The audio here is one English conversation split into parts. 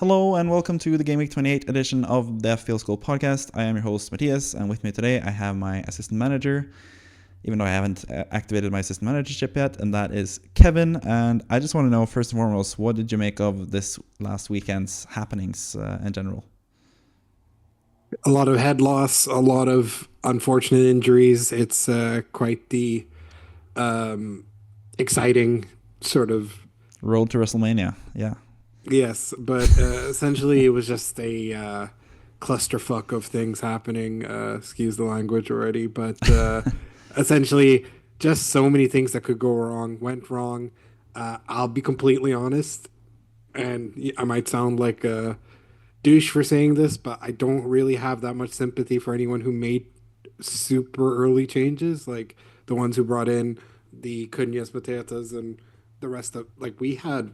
Hello and welcome to the Gameweek 28 edition of the FPL School podcast. I am your host Matthias, and with me today I have my assistant manager, even though I haven't activated my assistant managership yet, and that is Kevin. And I just want to know, first and foremost, what did you make of this last weekend's happenings in general? A lot of head loss, a lot of unfortunate injuries. It's quite the um, exciting sort of Road to WrestleMania, yeah. yes, but essentially it was just a clusterfuck of things happening. Excuse the language already, but essentially just so many things that could go wrong went wrong. I'll be completely honest, and I might sound like a douche for saying this, but I don't really have that much sympathy for anyone who made super early changes, like the ones who brought in the Cunhas Matetas and the rest of like we had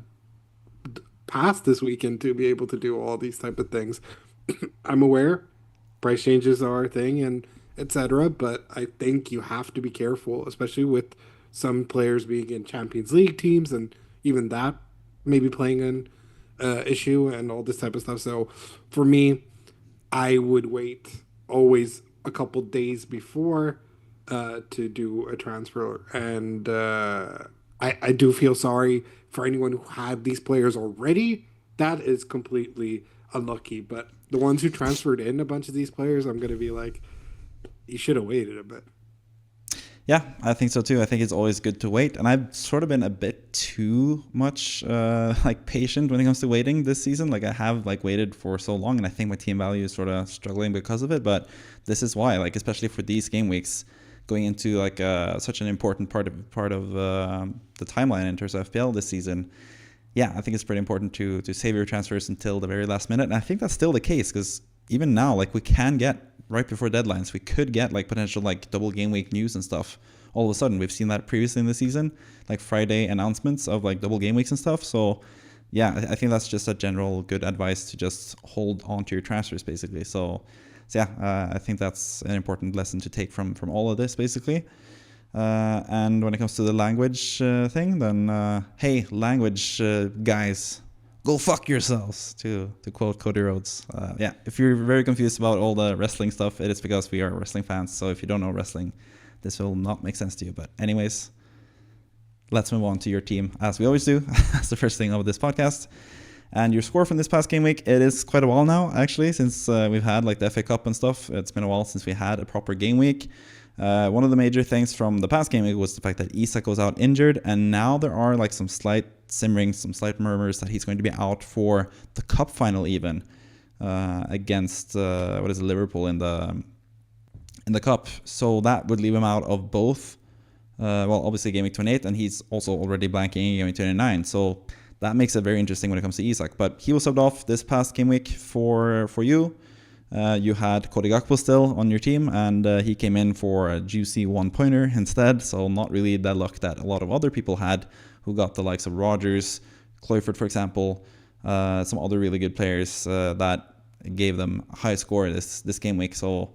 past this weekend to be able to do all these type of things. I'm aware price changes are a thing and etc. But I think you have to be careful, especially with some players being in Champions League teams and even that maybe playing an issue and all this type of stuff. So for me, I would wait always a couple days before to do a transfer. And I do feel sorry for anyone who had these players already. That is completely unlucky. But the ones who transferred in a bunch of these players, I'm going to be like, you should have waited a bit. Yeah, I think so too. I think it's always good to wait, and I've sort of been a bit too much like patient when it comes to waiting this season. Like I have like waited for so long, and I think my team value is sort of struggling because of it. But this is why, like especially for these game weeks, going into like such an important part of the timeline in terms of FPL this season. Yeah, I think it's pretty important to save your transfers until the very last minute, and I think that's still the case because even now, like we can get right before deadlines, we could get like potential like double game week news and stuff. All of a sudden, we've seen that previously in the season, like Friday announcements of like double game weeks and stuff. So yeah, I think that's just a general good advice to just hold on to your transfers basically. So yeah, I think that's an important lesson to take from all of this basically. And when it comes to the language thing, then hey, language guys, go fuck yourselves, to quote Cody Rhodes. Yeah, if you're very confused about all the wrestling stuff, it is because we are wrestling fans. So if you don't know wrestling, this will not make sense to you. But anyways, let's move on to your team, as we always do. That's the first thing of this podcast. And your score from this past game week, it is quite a while now, actually, since we've had like the FA Cup and stuff. It's been a while since we had a proper game week. One of the major things from the past game week was the fact that Isak was out injured, and now there are like some slight murmurs that he's going to be out for the cup final even against what is it, Liverpool in the cup. So that would leave him out of both. Well, obviously Game Week 28, and he's also already blanking Game Week 29. So that makes it very interesting when it comes to Isak. But he was subbed off this past game week for you. You had Cody Gakpo still on your team, and he came in for a juicy one-pointer instead, so not really the luck that a lot of other people had who got the likes of Rodgers, Cloyford, for example, some other really good players that gave them a high score this game week. So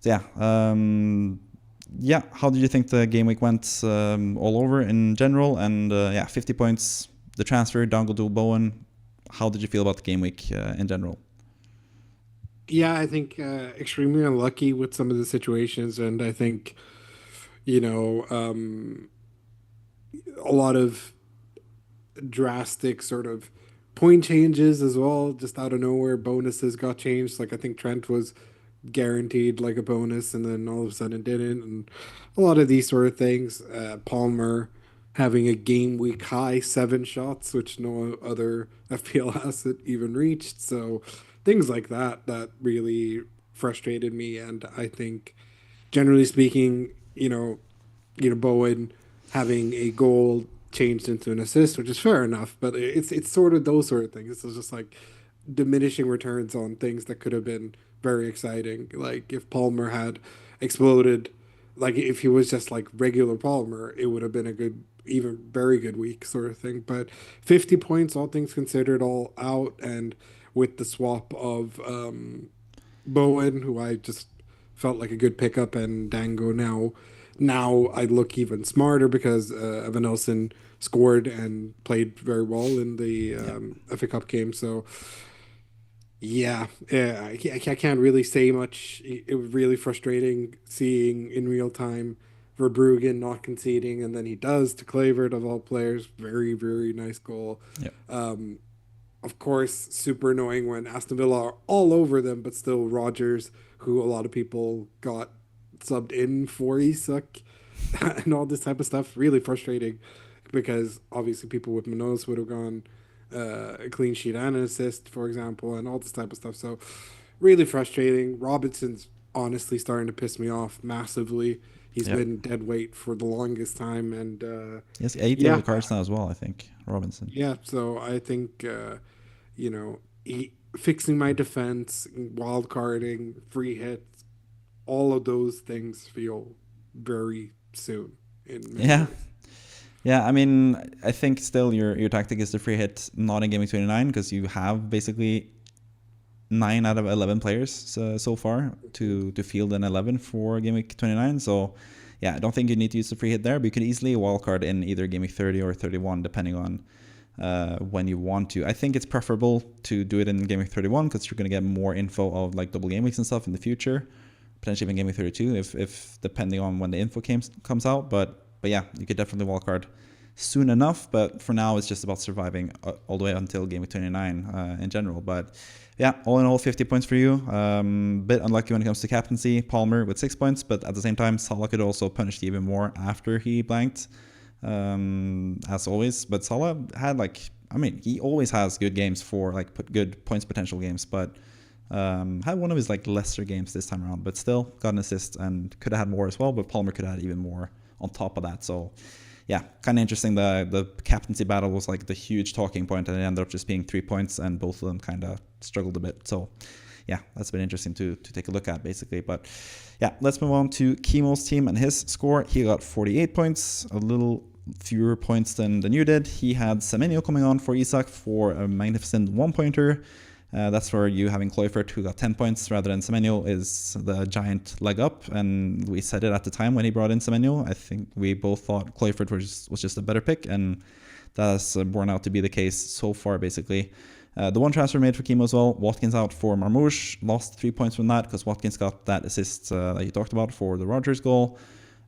yeah, yeah. How did you think the game week went all over in general? And yeah, 50 points, the transfer, Dongle to Bowen. How did you feel about the game week in general? Yeah, I think extremely unlucky with some of the situations, and I think you know a lot of drastic sort of point changes as well, just out of nowhere. Bonuses got changed. Like I think Trent was guaranteed like a bonus, and then all of a sudden didn't, and a lot of these sort of things. Palmer having a game week high 7 shots, which no other FPL asset even reached. So things like that really frustrated me, and I think generally speaking, Bowen having a goal changed into an assist, which is fair enough, but it's sort of those sort of things. It's just like diminishing returns on things that could have been very exciting. Like if Palmer had exploded, like if he was just like regular Palmer, it would have been a good, even very good week sort of thing. But 50 points, all things considered, all out, and with the swap of Bowen, who I just felt like a good pickup, and Dango now I look even smarter because Evan Nelson scored and played very well in the Yeah. FA Cup game. So Yeah, I can't really say much. It was really frustrating seeing in real time Verbruggen not conceding, and then he does to Kluivert of all players. Very, very nice goal. Yeah. Um, of course, super annoying when Aston Villa are all over them, but still Rodgers, who a lot of people got subbed in for Isak and all this type of stuff. Really frustrating because obviously people with Manolas would have gone a clean sheet and an assist, for example, and all this type of stuff. So really frustrating. Robinson's honestly starting to piss me off massively. He's Yeah. been dead weight for the longest time, and Yes, 8 yellow yeah, cards now as well, I think, Robinson. yeah. So I think fixing my defense, wild carding, free hits, all of those things feel very soon in many Yeah. ways. Yeah, I mean, I think still your tactic is the free hit, not in Gaming 29, because you have basically 9 out of 11 players so far to field an 11 for Game Week 29. So, yeah, I don't think you need to use the free hit there, but you could easily wildcard in either Game Week 30 or 31, depending on when you want to. I think it's preferable to do it in Game Week 31 because you're going to get more info of like double game weeks and stuff in the future, potentially even Game Week 32 if depending on when the info comes out. But yeah, you could definitely wildcard soon enough, but for now it's just about surviving all the way until Game Week 29 in general. But yeah, all in all, 50 points for you. Bit unlucky when it comes to captaincy. Palmer with 6 points, but at the same time, Salah could also punish you even more after he blanked, as always. But Salah had he always has good games for good points potential games, but had one of his lesser games this time around, but still got an assist and could have had more as well. But Palmer could have had even more on top of that. So yeah, kind of interesting. The captaincy battle was the huge talking point, and it ended up just being 3 points, and both of them kind of struggled a bit. So yeah, that's been interesting to take a look at, basically. But yeah, let's move on to Kimo's team and his score. He got 48 points, a little fewer points than you did. He had Semenyo coming on for Isak for a magnificent 1-pointer. That's where you having Kluivert, who got 10 points rather than Semenyo, is the giant leg up. And we said it at the time when he brought in Semenyo. I think we both thought Kluivert was just a better pick, and that has borne out to be the case so far, basically. The one transfer made for Kimo as well, Watkins out for Marmoush, lost 3 points from that because Watkins got that assist that you talked about for the Rodgers goal.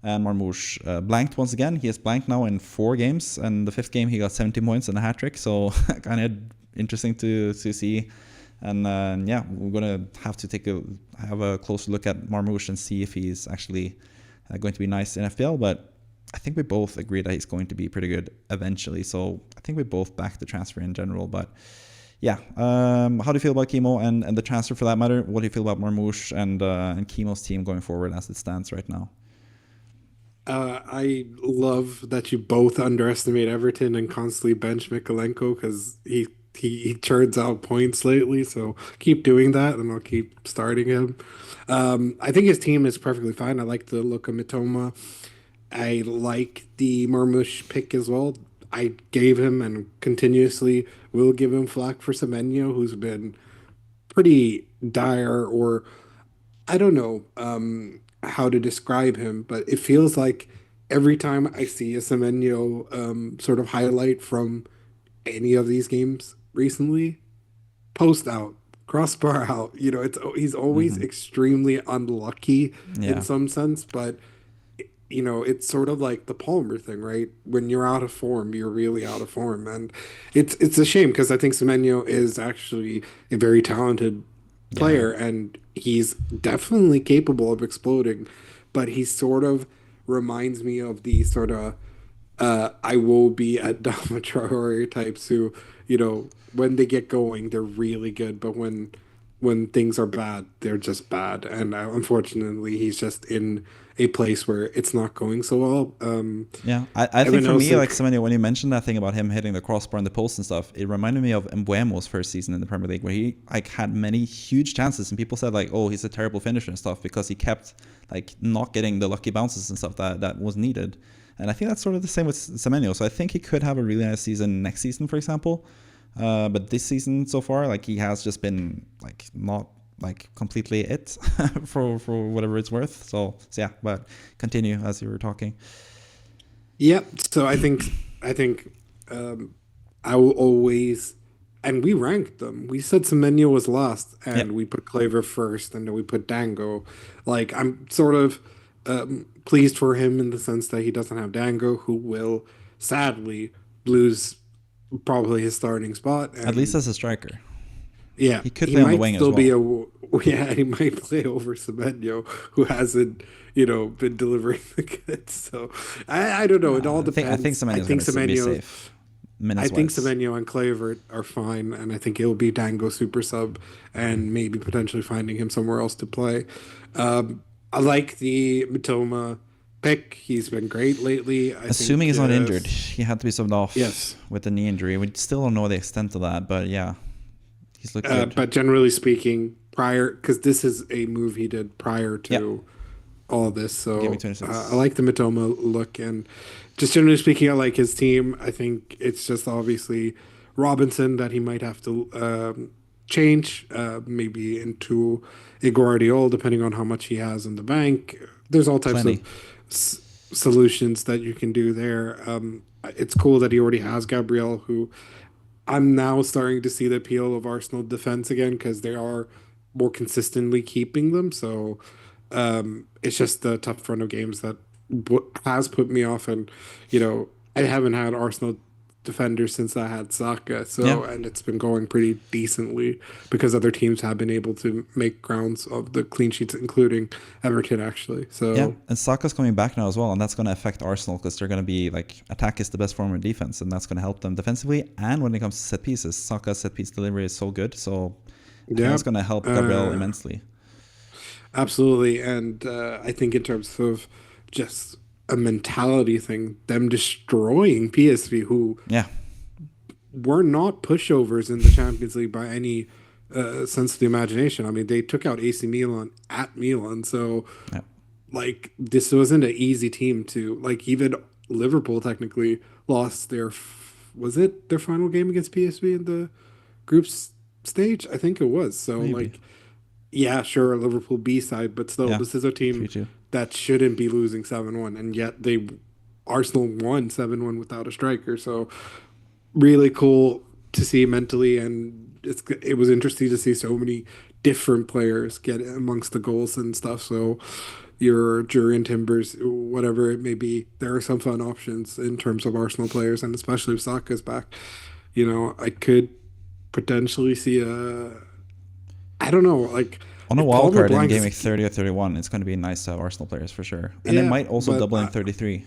And Marmoush blanked once again. He has blanked now in 4 games, and the 5th game he got 17 points and a hat-trick, so kind of interesting to see. And yeah, we're gonna have to have a closer look at Marmoush and see if he's actually going to be nice in FPL. But I think we both agree that he's going to be pretty good eventually. So I think we both back the transfer in general. But yeah, how do you feel about Kimo and the transfer for that matter? What do you feel about Marmoush and Kimo's team going forward as it stands right now? I love that you both underestimate Everton and constantly bench Mikalenko because he churns out points lately. So keep doing that, and I'll keep starting him. I think his team is perfectly fine. I like the look of Mitoma. I like the Marmoush pick as well. I gave him and continuously will give him flack for Semenyo, who's been pretty dire, or I don't know how to describe him, but it feels like every time I see a Semenyo sort of highlight from any of these games recently, post out, crossbar out. He's always Mm-hmm. extremely unlucky in Yeah, some sense, but it's sort of like the Palmer thing, right? When you're out of form, you're really out of form, and it's a shame because I think Semenyo is actually a very talented yeah, player, and he's definitely capable of exploding, but he sort of reminds me of the sort of I will be at Dama Traore types who, when they get going, they're really good, but when things are bad, they're just bad. And unfortunately, he's just in a place where it's not going so well. yeah. I think Evan for me, Elsick, Semenyo, when you mentioned that thing about him hitting the crossbar and the post and stuff, it reminded me of Mbuemo's first season in the Premier League, where he had many huge chances, and people said oh, he's a terrible finisher and stuff because he kept not getting the lucky bounces and stuff that was needed. And I think that's sort of the same with Semenyo. So I think he could have a really nice season next season, for example. But this season so far, he has just been not completely it for whatever it's worth. So yeah, but continue as you were talking. yep. So I think um, I will always and we ranked them. We said Semenyo was last, Yeah. and we put Claver first, and then we put Dango. Like I'm sort of pleased for him in the sense that he doesn't have Dango, who will sadly lose probably his starting spot, At least and as a striker. yeah, He could he play on the might wing as still be well. a yeah, he might play over Semenyo, who hasn't been delivering the goods. So I don't know. It all I think depends. I Semenyo's think going to be Semenyo safe I minutes think wise. Semenyo and Kluivert are fine, and I think it'll be Dango super sub, and maybe potentially finding him somewhere else to play. I like the Matoma pick. He's been great lately. I Assuming think he's not injured, he had to be subbed yes, off with a knee injury. We still don't know the extent of that, but yeah, he's looked good. but generally speaking, prior because this is a move he did prior Yeah, to all this. Gameweek So I 26. like the Matoma look, and just generally speaking, I like his team. I think it's just obviously Robinson that he might have to change, maybe into a Guardiola, depending on how much he has in the bank. There's all types of Plenty. solutions that you can do there. It's cool that he already has Gabriel, who I'm now starting to see the appeal of Arsenal defense again because they are more consistently keeping them. So it's just the tough run of games that has put me off. And, I haven't had Arsenal defenders since I had Saka. Yeah, And it's been going pretty decently because other teams have been able to make grounds of the clean sheets, including Everton, actually. yeah. So, And Saka's coming back now as well, and that's going to affect Arsenal because they're going to be like attack is the best form of defense, and that's going to help them defensively. And when it comes to set pieces, Saka's set piece delivery is so good, so I think yeah. that's going to help Gabriel Uh, immensely. Absolutely. And I think in terms of just a mentality thing, them destroying PSV, who Yeah, were not pushovers in the Champions League by any sense of the imagination. I mean, they took out AC Milan at Milan. So, yeah, like, this wasn't an easy team to, like, even Liverpool technically lost was it their final game against PSV in the groups stage? I think it was. So, maybe. like, yeah, sure, Liverpool B side, but still, Yeah, this is a team 3-2. that shouldn't be losing 7-1, and yet Arsenal won 7-1 without a striker. So really cool to see mentally, and it was interesting to see so many different players get amongst the goals and stuff. So your Jurriën Timbers, whatever it may be, there are some fun options in terms of Arsenal players, and especially if Saka's back. I could potentially see I don't know, like On a if wild Palmer card in game blanks, week 30 or 31, it's going to be nice to have Arsenal players for sure. And they yeah, might also but double in 33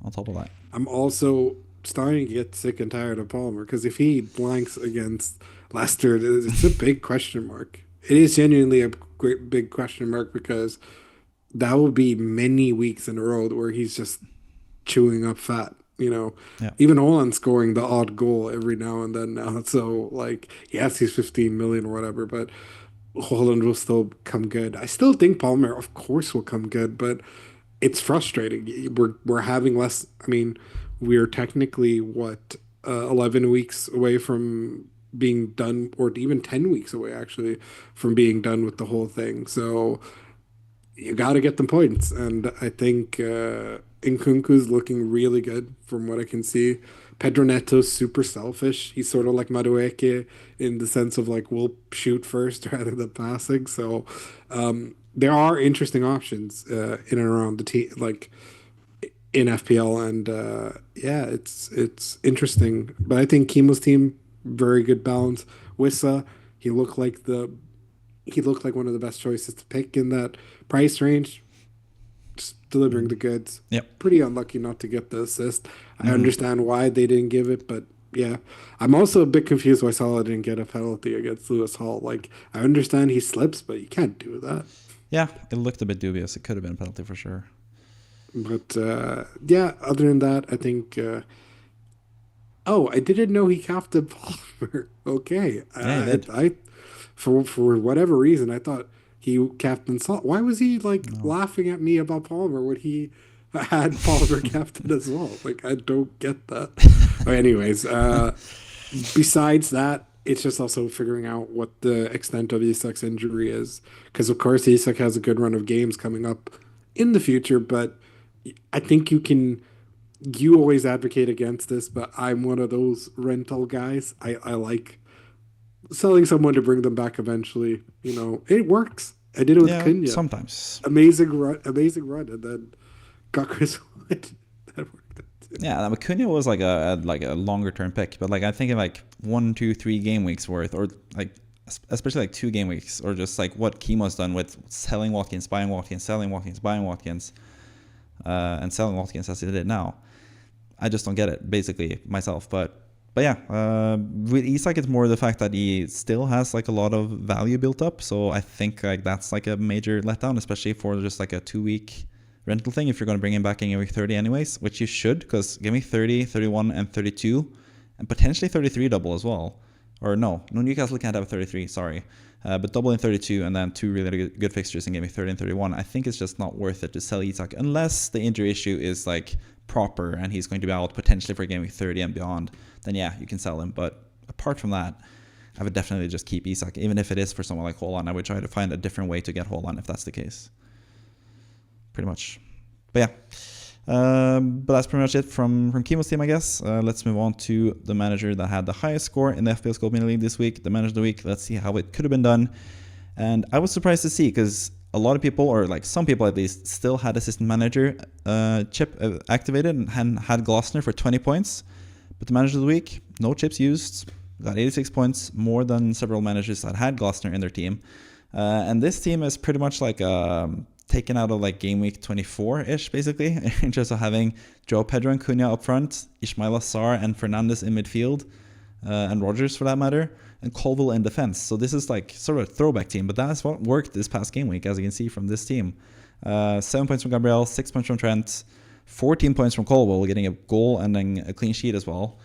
on top of that. I'm also starting to get sick and tired of Palmer because if he blanks against Leicester, it's a big question mark. It is genuinely a great big question mark because that will be many weeks in a row where he's just chewing up fat. Yeah. Even Haaland scoring the odd goal every now and then now. So like, yes, he's 15 million or whatever, but Haaland will still come good. I still think Palmer, of course, will come good, but it's frustrating. We're having less. I mean, we're technically what 11 weeks away from being done, or even 10 weeks away actually from being done with the whole thing. So you got to get them points, and I think Nkunku's looking really good from what I can see. Pedro Neto's super selfish. He's sort of like Madueke in the sense of like we'll shoot first rather than passing. So there are interesting options in and around the team, like in FPL, and yeah, it's interesting. But I think Kimo's team very good balance. Wissa, he looked like the he looked like one of the best choices to pick in that price range, just delivering Mm-hmm. the goods. Yep. Pretty unlucky not to get the assist. I Mm-hmm. understand why they didn't give it, but yeah, I'm also a bit confused why Salah didn't get a penalty against Lewis Hall. Like, I understand he slips, but you can't do that. Yeah, it looked a bit dubious. It could have been a penalty for sure. But yeah, other than that, I think. Oh, I didn't know he captained Palmer. Okay, Yeah, he did. for whatever reason, I thought he captained Salt. Why was he like No. laughing at me about Palmer when he had Palmer captain as well? Like, I don't get that. But anyways, besides that, it's just also figuring out what the extent of Isak's injury is, because of course Isak has a good run of games coming up in the future, but I think you always advocate against this, but I'm one of those rental guys. I like selling someone to bring them back eventually. It works. I did it with Yeah, Cunha. sometimes. Amazing run, and then got Chris Wood. That worked out too. Yeah, Acuna was like a longer term pick, but like I think in like 1, 2, 3 game weeks worth, or like especially like 2 game weeks, or just like what Kimo's done with selling Watkins, buying Watkins, selling Watkins, buying Watkins, and selling Watkins as he did now. I just don't get it, basically myself. But yeah, with Isak, it's more the fact that he still has like a lot of value built up. So I think like that's like a major letdown, especially for just like a 2 week rental thing. If you're going to bring him back in game week 30 anyways, which you should, because game week 30, 31, and 32, and potentially 33 double as well. Or no, Newcastle can't have a 33. Sorry. But double in 32 and then 2 really good fixtures in game week 30 and 31. I think it's just not worth it to sell Isak unless the injury issue is like proper and he's going to be out potentially for game week 30 and beyond. Then yeah, you can sell him. But apart from that, I would definitely just keep Isak, even if it is for someone like Haaland. I would try to find a different way to get Haaland if that's the case. Pretty much. But yeah. But that's pretty much it from Kimo's team, I guess. Let's move on to the manager that had the highest score in the FPL Scope Mini League this week, the manager of the week. Let's see how it could have been done. And I was surprised to see, because a lot of people, or like some people at least, still had assistant manager chip activated and had Glossner for 20 points. But the manager of the week, no chips used, got 86 points, more than several managers that had Glossner in their team. And this team is pretty much like taken out of like game week 24-ish, basically, in terms of having Joe Pedro and Cunha up front, Ismail Sarr and Fernandes in midfield, and Rogers for that matter, and Colville in defense. So this is like sort of a throwback team, but that's what worked this past game week, as you can see from this team. 7 points from Gabriel, 6 points from Trent, 14 points from Colville, getting a goal and then a clean sheet as well.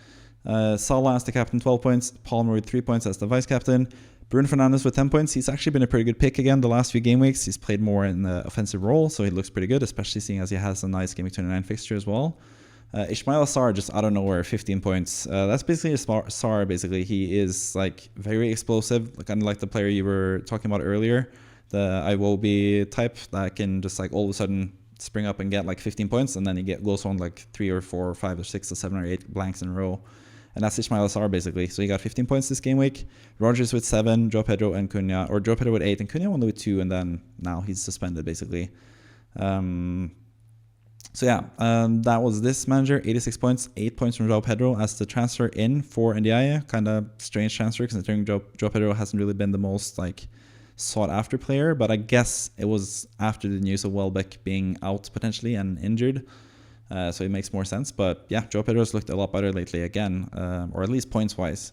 Salah as the captain, 12 points. Palmer with 3 points as the vice captain. Bruno Fernandes with 10 points. He's actually been a pretty good pick again the last few game weeks. He's played more in the offensive role, so he looks pretty good, especially seeing as he has a nice game week 29 fixture as well. Ismail Sarr just out of nowhere, 15 points. That's basically a Sarr, basically. He is like very explosive, kind of like the player you were talking about earlier, the Iwobi type that can just like all of a sudden spring up and get like 15 points, and then he goes on like 3 or 4 or 5 or 6 or 7 or 8 blanks in a row. And that's Ismail Sarr, basically. So he got 15 points this game week. Rogers with 7, Joe Pedro and Cunha, or Joe Pedro with 8, and Cunha only with 2, and then now he's suspended, basically. So yeah, that was this manager, 86 points, 8 points from Joe Pedro as the transfer in for Ndiaye. Kind of strange transfer, considering Joe Pedro hasn't really been the most like sought after player, but I guess it was after the news of Welbeck being out potentially and injured. So it makes more sense. But yeah, Joe Pedro's looked a lot better lately again, or at least points wise.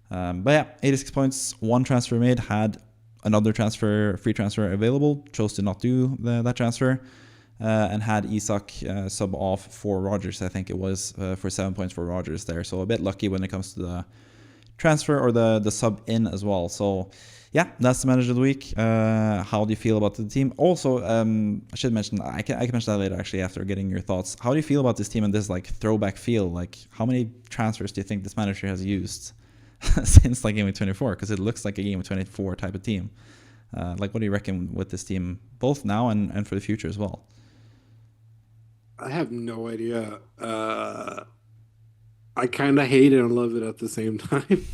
But yeah, 86 points, 1 transfer made, had another free transfer available, chose to not do that transfer, and had Isak sub off for Rogers, I think it was, for 7 points for Rogers there. So a bit lucky when it comes to the transfer or the sub in as well. So yeah, that's the manager of the week. How do you feel about the team? Also, I should mention, I can mention that later actually after getting your thoughts. How do you feel about this team and this like throwback feel? Like how many transfers do you think this manager has used since like game of 24? Because it looks like a game of 24 type of team. Like what do you reckon with this team, both now and for the future as well? I have no idea. I kind of hate it and love it at the same time.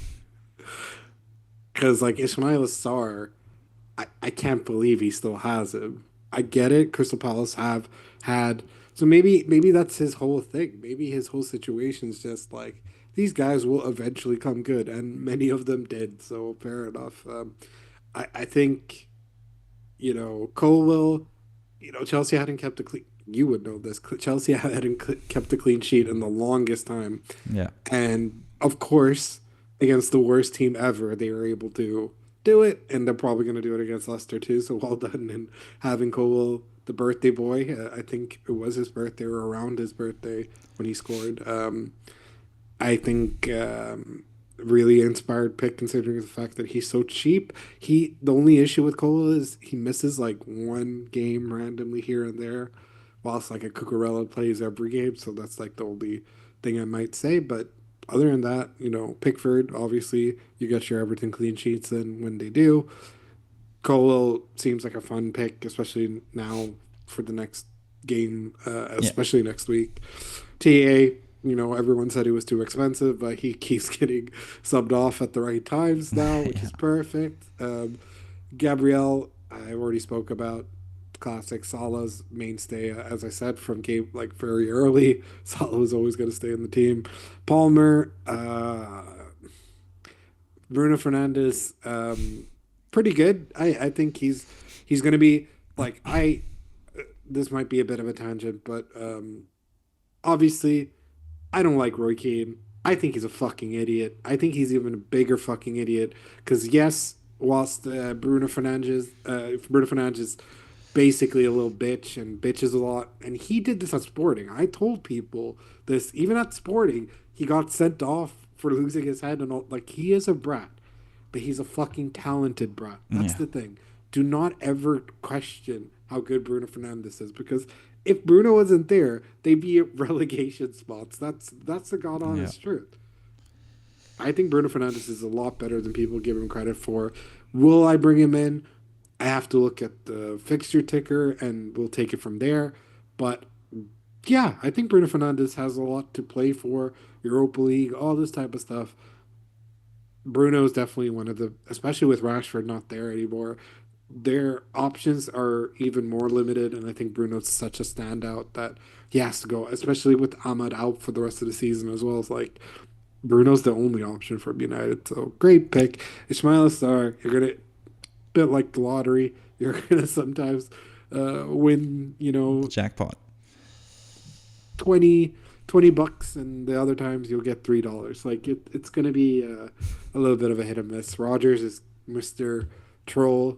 Because like Ismail Sarr, I can't believe he still has him. I get it. Crystal Palace have had, so maybe that's his whole thing. Maybe his whole situation is just like these guys will eventually come good, and many of them did. So fair enough. I think Colwell. Chelsea hadn't kept a clean. You would know this. Chelsea hadn't kept a clean sheet in the longest time. Yeah. And of course, against the worst team ever, they were able to do it, and they're probably going to do it against Leicester too. So well done in having Cole, the birthday boy. I think it was his birthday or around his birthday when he scored. I think really inspired pick considering the fact that he's so cheap. The only issue with Cole is he misses like one game randomly here and there, whilst like a Cucurella plays every game. So that's like the only thing I might say. But other than that, Pickford, obviously you get your Everton clean sheets and when they do. Cole seems like a fun pick, especially now for the next game, Yeah. especially next week. TA. everyone said he was too expensive, but he keeps getting subbed off at the right times now, which Yeah. is perfect. Gabrielle, I already spoke about. Classic Salah's mainstay, as I said, from game like very early. Salah was always going to stay in the team. Palmer, Bruno Fernandez, pretty good. I think he's going to be like I. This might be a bit of a tangent, but obviously I don't like Roy Keane. I think he's a fucking idiot. I think he's even a bigger fucking idiot. Because yes, whilst Bruno Fernandes basically a little bitch and bitches a lot, and he did this at Sporting. I told people this even at Sporting. He got sent off for losing his head and all. Like he is a brat, but he's a fucking talented brat. That's Yeah. the thing. Do not ever question how good Bruno Fernandes is because if Bruno wasn't there, they'd be at relegation spots. That's the god Yeah. honest truth. I think Bruno Fernandes is a lot better than people give him credit for. Will I bring him in? I have to look at the fixture ticker and we'll take it from there. But yeah, I think Bruno Fernandes has a lot to play for. Europa League, all this type of stuff. Bruno is definitely one of the, especially with Rashford not there anymore. Their options are even more limited, and I think Bruno's such a standout that he has to go, especially with Ahmad out for the rest of the season as well as like Bruno's the only option from United. So great pick. Ismail Assar, you're gonna bit like the lottery. You're gonna sometimes win, The jackpot. 20, $20, and the other times you'll get $3. Like it's gonna be a little bit of a hit and miss. Rogers is Mr. Troll.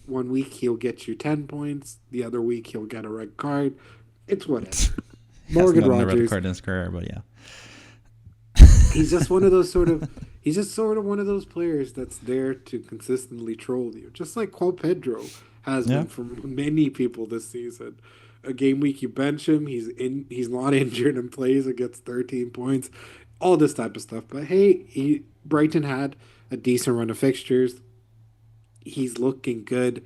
One week he'll get you 10 points. The other week he'll get a red card. It's whatever. He hasn't Morgan gotten a red Rogers, card in his career, but yeah. he's just one of those sort of he's just sort of one of those players that's there to consistently troll you. Just like Juan Pedro has Yeah. been for many people this season. A game week you bench him, he's not injured and plays and gets 13 points. All this type of stuff. But hey, Brighton had a decent run of fixtures. He's looking good.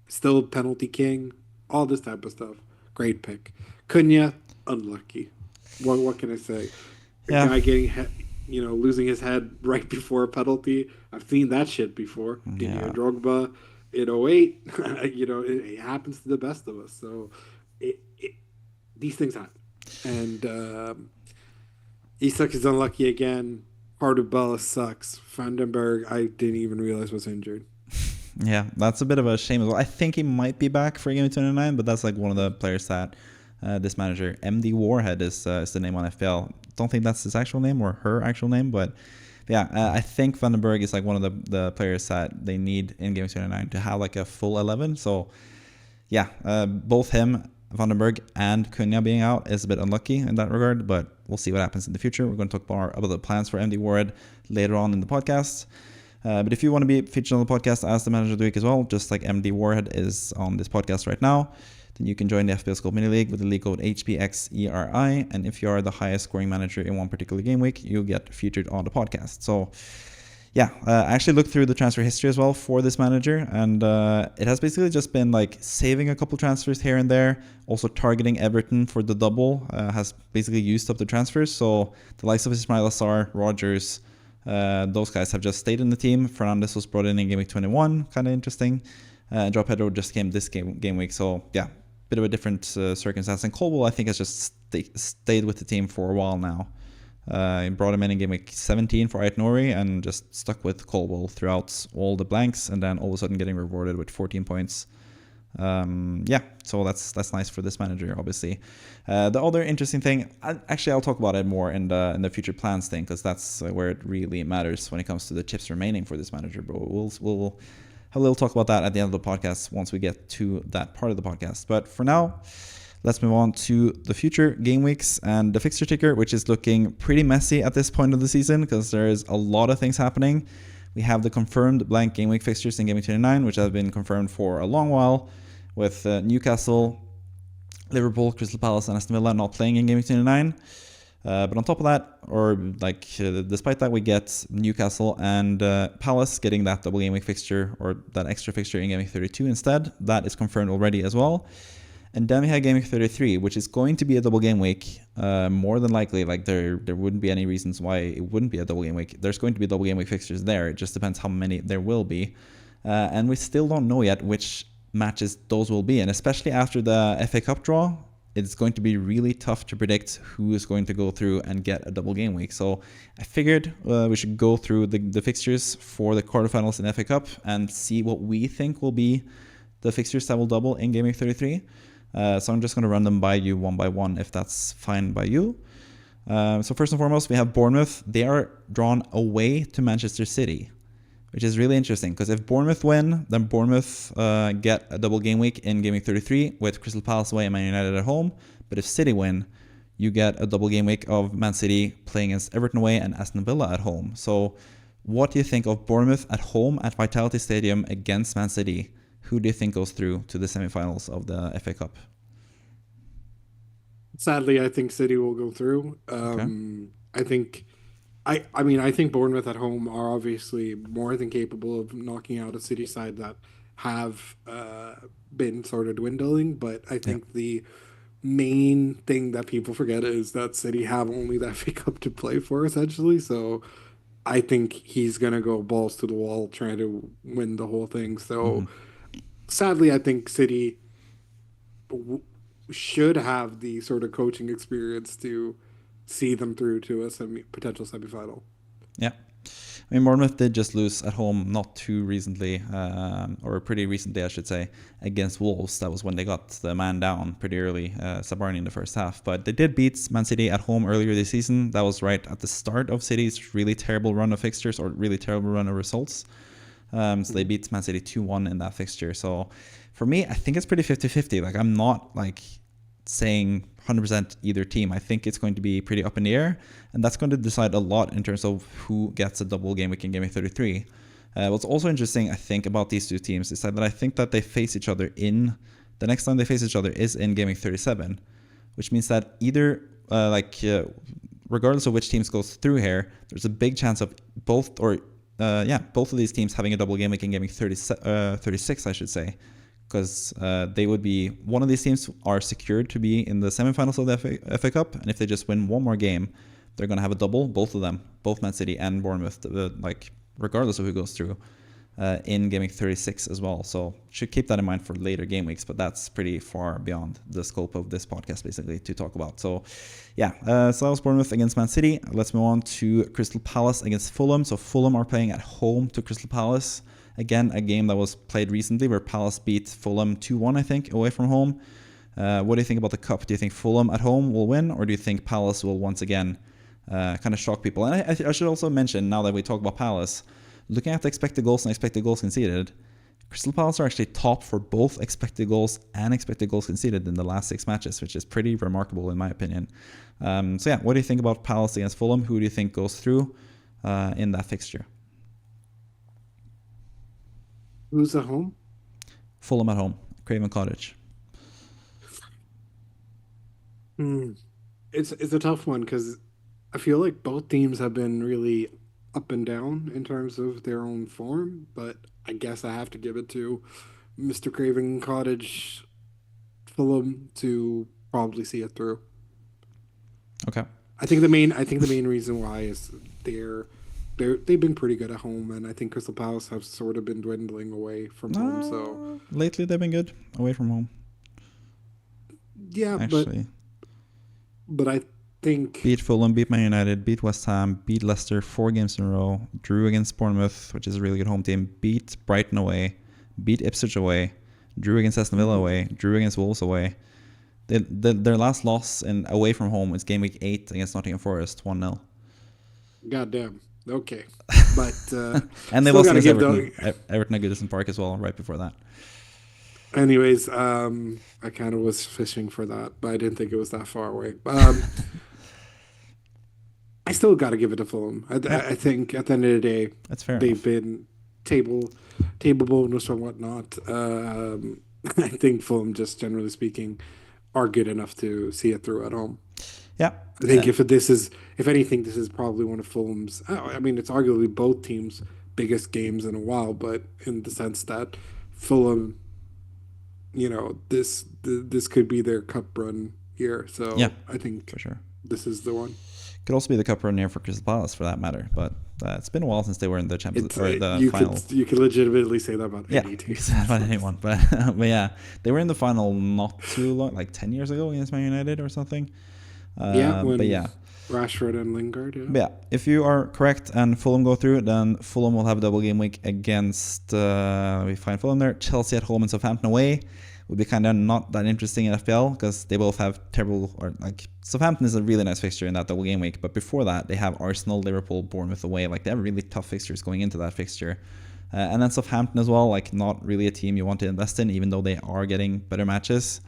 Still penalty king. All this type of stuff. Great pick. Cunha, unlucky. What can I say? A Yeah. guy losing his head right before a penalty. I've seen that shit before. Yeah. Didier Drogba in '08. It happens to the best of us. So it these things happen. And Isak is unlucky again. Bella sucks. Vandenberg, I didn't even realize was injured. Yeah, that's a bit of a shame as well. I think he might be back for Game29, but that's like one of the players that this manager, MD Warhead, is the name on FPL. Don't think that's his actual name or her actual name, but yeah, I think Vandenberg is like one of the players that they need in Game29 to have like a full 11. So yeah, both him, Vandenberg, and Cunha being out is a bit unlucky in that regard, but we'll see what happens in the future. We're going to talk more about the plans for MD Warhead later on in the podcast. But if you want to be featured on the podcast as the manager of the week as well, just like MD Warhead is on this podcast right now, then you can join the FPL Scope Mini League with the league code hpxeri. And if you are the highest scoring manager in one particular game week, you'll get featured on the podcast. So yeah, I actually looked through the transfer history as well for this manager, and it has basically just been like saving a couple transfers here and there, also targeting Everton for the double, has basically used up the transfers. So the likes of Ismail Assar, Rogers, those guys have just stayed in the team. Fernandes was brought in Game Week 21, kind of interesting. Joao Pedro just came this game week, so yeah, bit of a different circumstance. And Colwell, I think, has just stayed with the team for a while now. He brought him in Game Week 17 for Ait Nouri and just stuck with Colwell throughout all the blanks, and then all of a sudden getting rewarded with 14 points. Yeah, so that's nice for this manager, obviously. The other interesting thing, I'll talk about it more in the future plans thing, because that's where it really matters when it comes to the chips remaining for this manager. But we'll have a little talk about that at the end of the podcast once we get to that part of the podcast. But for now, let's move on to the future game weeks and the fixture ticker, which is looking pretty messy at this point of the season because there is a lot of things happening. We have the confirmed blank game week fixtures in Game Week 29, which have been confirmed for a long while, with Newcastle, Liverpool, Crystal Palace, and Aston Villa not playing in Game Week 29. But on top of that, despite that, we get Newcastle and Palace getting that double game week fixture or that extra fixture in Game Week 32 instead. That is confirmed already as well. And then we have Game Week 33, which is going to be a double game week. More than likely, like there wouldn't be any reasons why it wouldn't be a double game week. There's going to be double game week fixtures there. It just depends how many there will be. And we still don't know yet which matches those will be. And especially after the FA Cup draw, it's going to be really tough to predict who is going to go through and get a double game week. So I figured we should go through the fixtures for the quarterfinals in FA Cup and see what we think will be the fixtures that will double in Game Week 33. So I'm just going to run them by you one by one if that's fine by you. So first and foremost, we have Bournemouth. They are drawn away to Manchester City, which is really interesting because if Bournemouth win, then Bournemouth get a double game week in Game Week 33 with Crystal Palace away and Man United at home. But if City win, you get a double game week of Man City playing against Everton away and Aston Villa at home. So what do you think of Bournemouth at home at Vitality Stadium against Man City? Who do you think goes through to the semifinals of the FA Cup? Sadly, I think City will go through. Okay. I think, I mean, I think Bournemouth at home are obviously more than capable of knocking out a City side that have been sort of dwindling. But I Yeah. think the main thing that people forget is that City have only the FA Cup to play for, essentially. So I think he's gonna go balls to the wall trying to win the whole thing. Hmm. So sadly, I think City w- should have the sort of coaching experience to see them through to a potential semifinal. Yeah. I mean, Bournemouth did just lose at home not too recently, or pretty recently, I should say, against Wolves. That was when they got the man down pretty early, Sabarni in the first half. But they did beat Man City at home earlier this season. That was right at the start of City's really terrible run of fixtures or really terrible run of results. So they beat Man City 2-1 in that fixture. So for me, I think it's pretty 50-50. Like, I'm not like saying 100% either team. I think it's going to be pretty up in the air, and that's going to decide a lot in terms of who gets a double game week in Game Week 33. What's also interesting, I think, about these two teams is that I think that they face each other in the next time they face each other is in Game Week 37, which means that either regardless of which teams goes through here, there's a big chance of both both of these teams having a double game week in Game Week 36, I should say, because they would be one of these teams are secured to be in the semifinals of the FA Cup, and if they just win one more game, they're going to have a double, both of them, both Man City and Bournemouth, regardless of who goes through, in Game Week 36 as well. So should keep that in mind for later game weeks, but that's pretty far beyond the scope of this podcast, basically, to talk about. So yeah, so that was Bournemouth against Man City. Let's move on to Crystal Palace against Fulham. So Fulham are playing at home to Crystal Palace. Again, a game that was played recently where Palace beat Fulham 2-1, I think, away from home. What do you think about the Cup? Do you think Fulham at home will win, or do you think Palace will once again kind of shock people? And I should also mention, now that we talk about Palace, looking at the expected goals and expected goals conceded, Crystal Palace are actually top for both expected goals and expected goals conceded in the last 6 matches, which is pretty remarkable in my opinion. So yeah, what do you think about Palace against Fulham? Who do you think goes through in that fixture? Who's at home? Fulham at home, Craven Cottage. Hmm. It's a tough one because I feel like both teams have been really up and down in terms of their own form, but I guess I have to give it to Mr. Craven Cottage Fulham to probably see it through. Okay. I think the main reason why is they've been pretty good at home, and I think Crystal Palace have sort of been dwindling away from home. So Lately they've been good away from home, yeah, actually. but I think Beat Fulham, beat Man United, beat West Ham, beat Leicester 4 games in a row, drew against Bournemouth, which is a really good home team, beat Brighton away, beat Ipswich away, drew against Aston Villa away, drew against Wolves away. Their last loss away from home is game week 8 against Nottingham Forest, 1-0. goddamn okay, but And they still lost got to against give Everton, the. Everton at Goodison Park as well, right before that. Anyways, I kind of was fishing for that, but I didn't think it was that far away. I still got to give it to Fulham. Yeah, I think at the end of the day, that's fair they've enough. been table bonus or whatnot. I think Fulham, just generally speaking, are good enough to see it through at home. Yeah, I think if anything, this is probably one of Fulham's. I mean, it's arguably both teams' biggest games in a while, but in the sense that Fulham this could be their cup run year. Yeah, So I think for sure. this is the one. Could also be the cup run year for Crystal Palace for that matter. But it's been a while since they were in the Champions It's or the you could final. you could legitimately say that about Yeah, any you team. can say that about anyone, but but yeah, they were in the final not too long, like 10 years ago against Man United or something. Yeah, But when yeah, Rashford and Lingard. Yeah. but yeah, if you are correct and Fulham go through, then Fulham will have a double game week against. We find Fulham there, Chelsea at home and Southampton away. Would be kind of not that interesting in FPL because they both have terrible, or like Southampton is a really nice fixture in that double game week, but before that they have Arsenal, Liverpool, Bournemouth away. Like they have really tough fixtures going into that fixture. And then Southampton as well, like not really a team you want to invest in, even though they are getting better matches.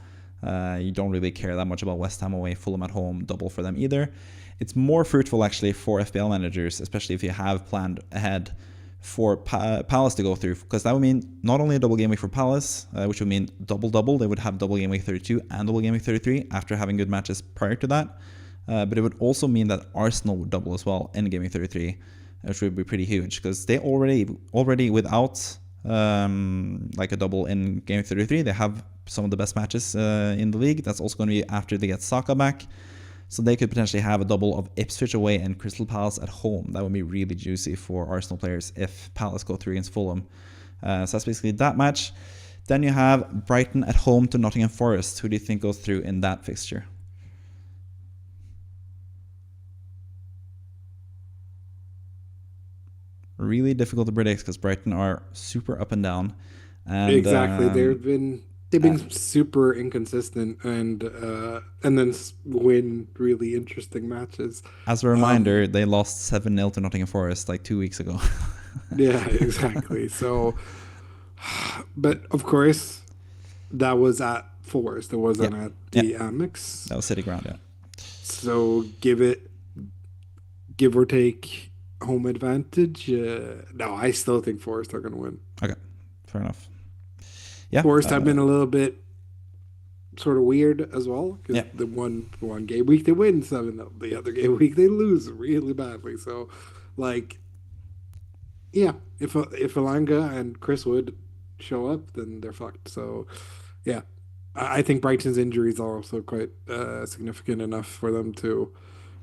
You don't really care that much about West Ham away, Fulham at home, double for them either. It's more fruitful actually for FPL managers, especially if you have planned ahead for Palace to go through, because that would mean not only a double game week for Palace, which would mean double. They would have double game week 32 and double game week 33 after having good matches prior to that. But it would also mean that Arsenal would double as well in game week 33, which would be pretty huge because they already without like a double in game 33, they have some of the best matches in the league. That's also going to be after they get Saka back. So they could potentially have a double of Ipswich away and Crystal Palace at home. That would be really juicy for Arsenal players if Palace go through against Fulham. So that's basically that match. Then you have Brighton at home to Nottingham Forest. Who do you think goes through in that fixture? Really difficult to predict because Brighton are super up and down. And Exactly. They've been super inconsistent and then win really interesting matches. as a Um, reminder, they lost 7-0 to Nottingham Forest like 2 weeks ago. yeah, exactly. So, but of course, that was at Forest. It Yeah, wasn't at yeah, the Amex. that was City ground. Yeah. So give or take home advantage. No, I still think Forest are going to win. Okay, fair enough. Yeah, Forest have been a little bit sort of weird as well because yeah, the one game week they win 7-0, the other game week they lose really badly. So, like, yeah, if Alanga and Chris Wood show up, then they're fucked. So, yeah, I think Brighton's injuries are also quite significant enough for them to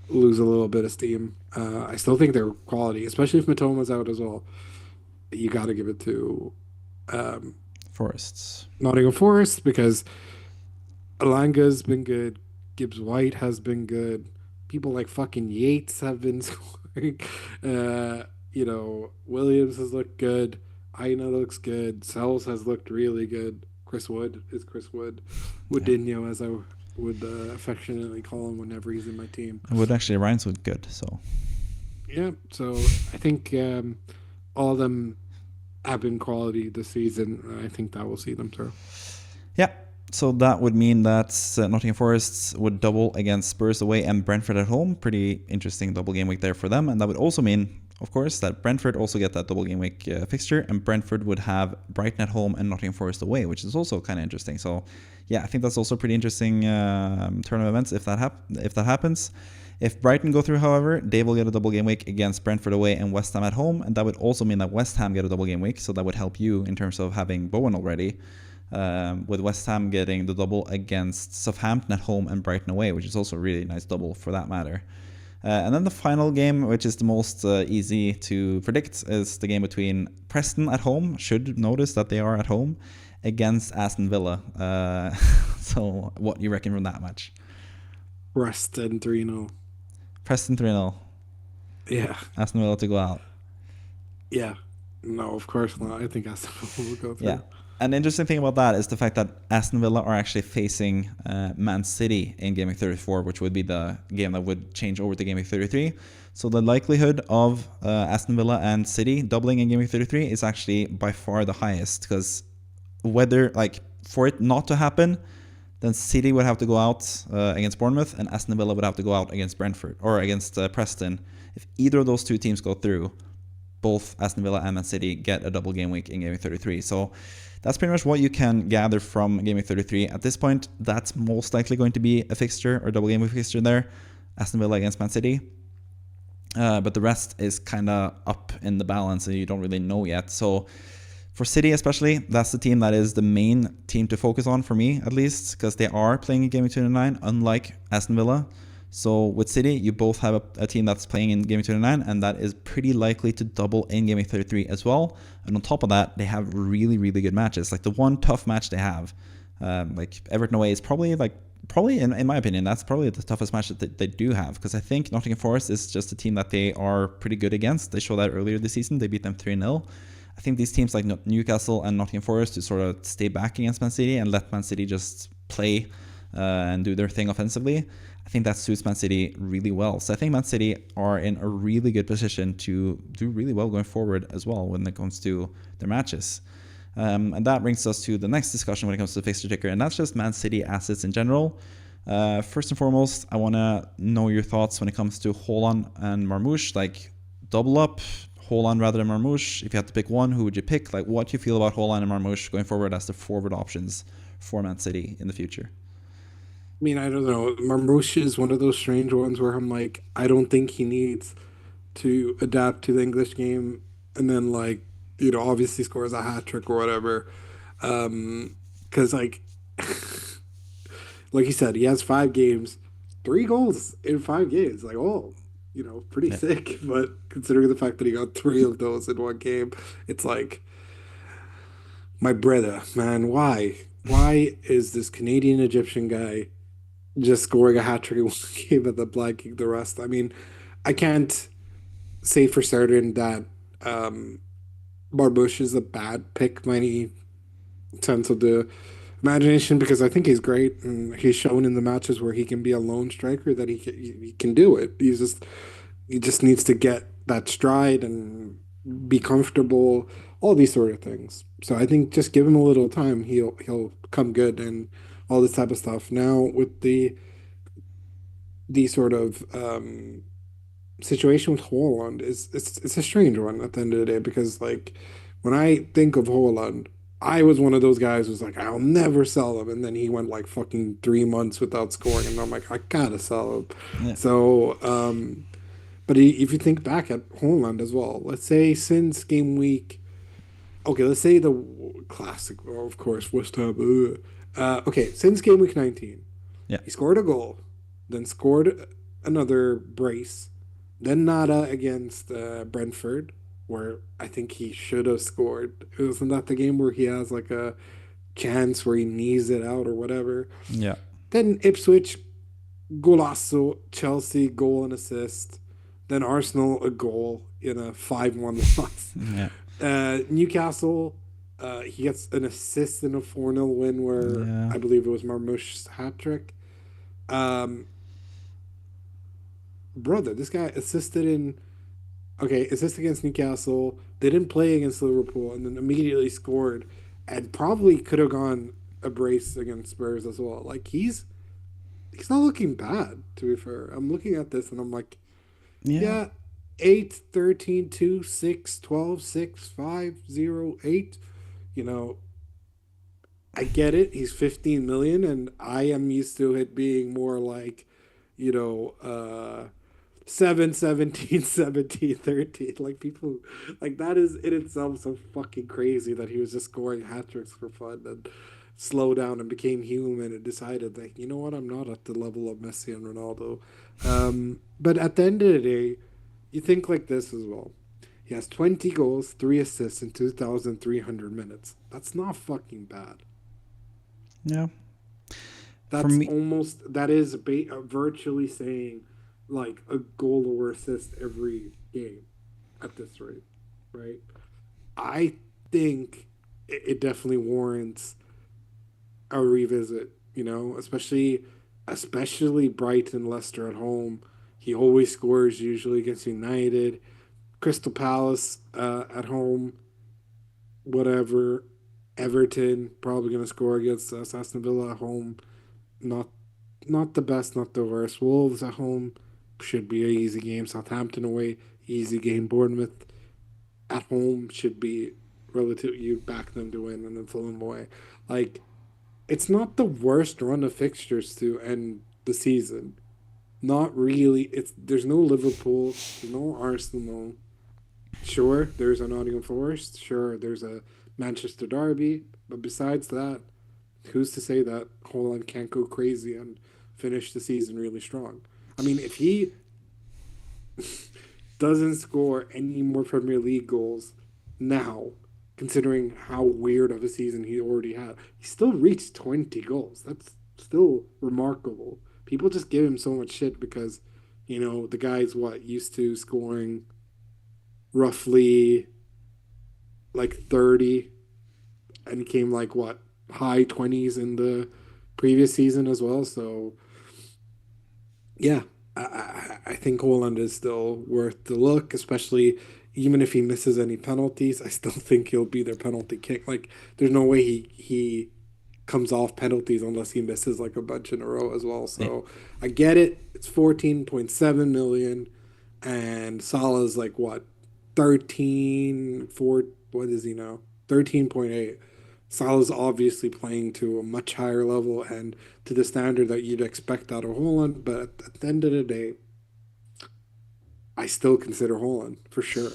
lose a little bit of steam. I still think they're quality, especially if Matoma's out as well. You got to give it to um, Forests. Nottingham Forest because Alanga's been good. Gibbs White has been good. People like fucking Yates have been scoring. Williams has looked good. Aina looks good. Sells has looked really good. Chris Wood is Chris Wood. Yeah, Woodinho, as I would affectionately call him whenever he's in my team. it would actually rhymes with good. So Yeah, so I think all of them have been quality this season. I think that will see them through. yeah. So that would mean that Nottingham Forest would double against Spurs away and Brentford at home. Pretty interesting double game week there for them. And that would also mean, of course, that Brentford also get that double game week fixture, and Brentford would have Brighton at home and Nottingham Forest away, which is also kind of interesting. So, yeah, I think that's also pretty interesting turn of events if that happens. If Brighton go through, however, they will get a double game week against Brentford away and West Ham at home, and that would also mean that West Ham get a double game week. So that would help you in terms of having Bowen already. With West Ham getting the double against Southampton at home and Brighton away, which is also a really nice double for that matter. And then the final game, which is the most easy to predict, is the game between Preston at home. Should notice that they are at home against Aston Villa. So what you reckon from that match? Preston 3-0. Preston 3-0. Yeah. Aston Villa to go out. Yeah. No, of course not. I think Aston Villa will go through. Yeah. And the interesting thing about that is the fact that Aston Villa are actually facing Man City in Game Week 34, which would be the game that would change over to Game Week 33. So the likelihood of Aston Villa and City doubling in Game Week 33 is actually by far the highest, because whether, like, for it not to happen, then City would have to go out against Bournemouth and Aston Villa would have to go out against Brentford or against Preston. If either of those two teams go through, both Aston Villa and Man City get a double game week in Game Week 33. So that's pretty much what you can gather from Game Week 33. At this point, that's most likely going to be a fixture or double game week fixture there. Aston Villa against Man City. But the rest is kind of up in the balance and you don't really know yet. So For City especially, that's the team that is the main team to focus on for me, at least, because they are playing in Gameweek 29, unlike Aston Villa. So with City, you both have a team that's playing in Gameweek 29, and that is pretty likely to double in Gameweek 33 as well. And on top of that, they have really, really good matches. Like the one tough match they have, like Everton away, is probably in my opinion, that's probably the toughest match that they do have, because I think Nottingham Forest is just a team that they are pretty good against. They showed that earlier this season. They beat them 3-0. I think these teams like Newcastle and Nottingham Forest to sort of stay back against Man City and let Man City just play and do their thing offensively. I think that suits Man City really well. So I think Man City are in a really good position to do really well going forward as well when it comes to their matches. And that brings us to the next discussion when it comes to the fixture ticker, and that's just Man City assets in general. First and foremost, I want to know your thoughts when it comes to Haaland and Marmoush. Like, double up, Haaland rather than Marmoush. If you had to pick one, who would you pick? Like, what do you feel about Haaland and Marmoush going forward as the forward options for Man City in the future? I mean, I don't know. Marmoush is one of those strange ones where I'm like, I don't think he needs to adapt to the English game, and then like, obviously scores a hat trick or whatever. Because like you said, he has 5 games, 3 goals in 5 games. Like, oh, pretty Yeah. sick. But considering the fact that he got 3 of those in one game, it's like, my brother, man, why? Why is this Canadian Egyptian guy just scoring a hat trick in one game and then blanking the rest? I mean, I can't say for certain that um, Barbush is a bad pick by any sense of the imagination, because I think he's great and he's shown in the matches where he can be a lone striker that he can do it. He just needs to get that stride and be comfortable, all these sort of things. So I think just give him a little time, he'll come good and all this type of stuff. Now with the sort of situation with Holland is it's a strange one at the end of the day, because like when I think of Holland, I was one of those guys who's like, I'll never sell him, and then he went like fucking 3 months without scoring, and I'm like, I gotta sell him. Yeah. So but if you think back at Holland as well, let's say since game week, okay, let's say the classic, well, of course, West Ham. Okay, since game week 19, Yeah. he scored a goal, then scored another brace, then nada against Brentford, where I think he should have scored. Wasn't that the game where he has like a chance where he knees it out or whatever? Yeah. Then Ipswich, golasso, Chelsea, goal and assist. Then Arsenal, a goal in a 5-1 loss. Yeah. Newcastle, he gets an assist in a 4-0 win where Yeah. I believe it was Marmoush's hat trick. Um, Brother, this guy assisted in, okay, assist against Newcastle. They didn't play against Liverpool and then immediately scored and probably could have gone a brace against Spurs as well. Like he's not looking bad, to be fair. I'm looking at this and I'm like, Yeah. yeah, 8, 13, 2, 6, 12, 6, 5, 0, 8. You know, I get it. He's 15 million, and I am used to it being more like, you know, 7, 17, 17, 13. Like people, like that is in itself so fucking crazy that he was just scoring hat tricks for fun and slow down and became human and decided that, you know what, I'm not at the level of Messi and Ronaldo. But at the end of the day, you think like this as well. He has 20 goals, 3 assists in 2,300 minutes. That's not fucking bad. Yeah. For That's me, almost, that is virtually saying like a goal or assist every game at this rate, right? I think it definitely warrants a revisit, especially Brighton, Leicester at home. He always scores usually against United, Crystal Palace at home, whatever. Everton probably going to score against us. Aston Villa at home, not not the best, not the worst. Wolves at home should be an easy game. Southampton away, easy game. Bournemouth at home should be relative. You back them to win, and then Fulham away. Like it's not the worst run of fixtures to end the season. Not really. There's no Liverpool, there's no Arsenal. Sure, there's a Nottingham Forest. Sure, there's a Manchester derby. But besides that, who's to say that Haaland can't go crazy and finish the season really strong? I mean, if he doesn't score any more Premier League goals now, considering how weird of a season he already had, he still reached 20 goals. That's still remarkable. People just give him so much shit because, the guy's what, used to scoring roughly like 30, and he came like what, high 20s in the previous season as well. So yeah, I think Holland is still worth the look, especially even if he misses any penalties. I still think he'll be their penalty king. Like, there's no way he comes off penalties unless he misses like a bunch in a row as well. Yeah. So I get it. It's 14.7 million, and Salah's like what, 13, 4, what is he now? 13.8. Salah's obviously playing to a much higher level and to the standard that you'd expect out of Holland. But at the end of the day, I still consider Holland for sure.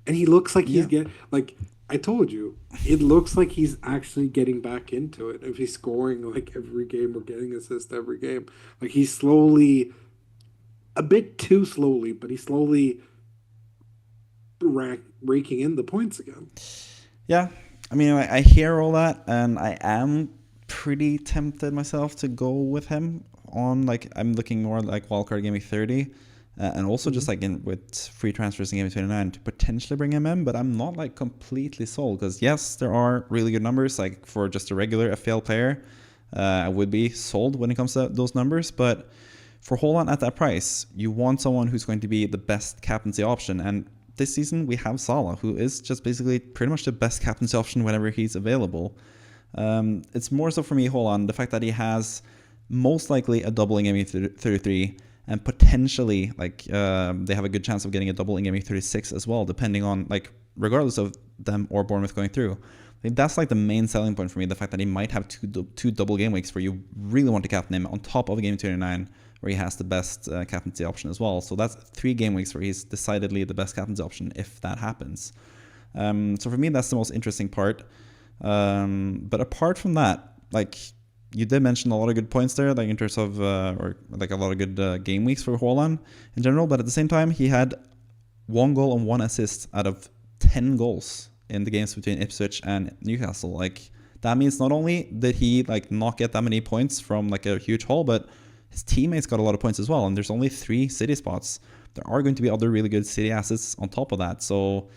And he looks like he's Yeah. getting, like I told you, it looks like he's actually getting back into it. If he's scoring like every game or getting assists every game, like he's slowly, a bit too slowly, but he's slowly raking in the points again. Yeah, I mean, I hear all that, and I am pretty tempted myself to go with him on, like, I'm looking more like wildcard Game Week 30, and also just Mhm. like with free transfers in Game Week 29 to potentially bring him in, but I'm not like completely sold because yes, there are really good numbers, like for just a regular FPL player, I would be sold when it comes to those numbers, but for Haaland at that price, you want someone who's going to be the best captaincy option, and this season we have Salah, who is just basically pretty much the best captaincy option whenever he's available. It's more so for me, Haaland, the fact that he has most likely a double in Game Week 33, and potentially they have a good chance of getting a double in Game Week 36 as well, depending on, like, regardless of them or Bournemouth going through. I think that's like the main selling point for me, the fact that he might have two double game weeks where you really want to captain him on top of Game 29, where he has the best captaincy option as well. So that's 3 game weeks where he's decidedly the best captaincy option if that happens. So for me, that's the most interesting part. But apart from that, like, you did mention a lot of good points there, like in terms of, or like a lot of good game weeks for Haaland in general. But at the same time, he had 1 goal and 1 assist out of 10 goals in the games between Ipswich and Newcastle. Like, that means not only did he like not get that many points from like a huge haul, but his teammates got a lot of points as well. And there's only 3 City spots. There are going to be other really good City assets on top of that. So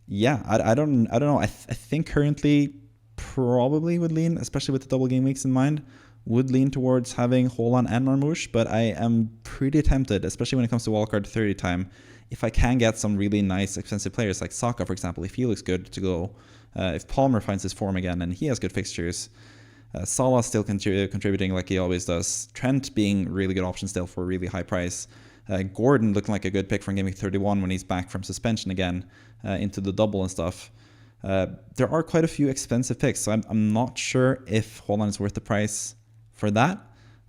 yeah, I don't know. I think currently probably would lean, especially with the double game weeks in mind, would lean towards having Haaland and Marmoush, but I am pretty tempted, especially when it comes to wildcard 30 time, if I can get some really nice expensive players like Saka, for example, if he looks good to go, if Palmer finds his form again and he has good fixtures, Salah still contributing like he always does, Trent being really good option still for a really high price, Gordon looking like a good pick from Game Week 31 when he's back from suspension again into the double and stuff. There are quite a few expensive picks, so I'm not sure if Haaland is worth the price for that.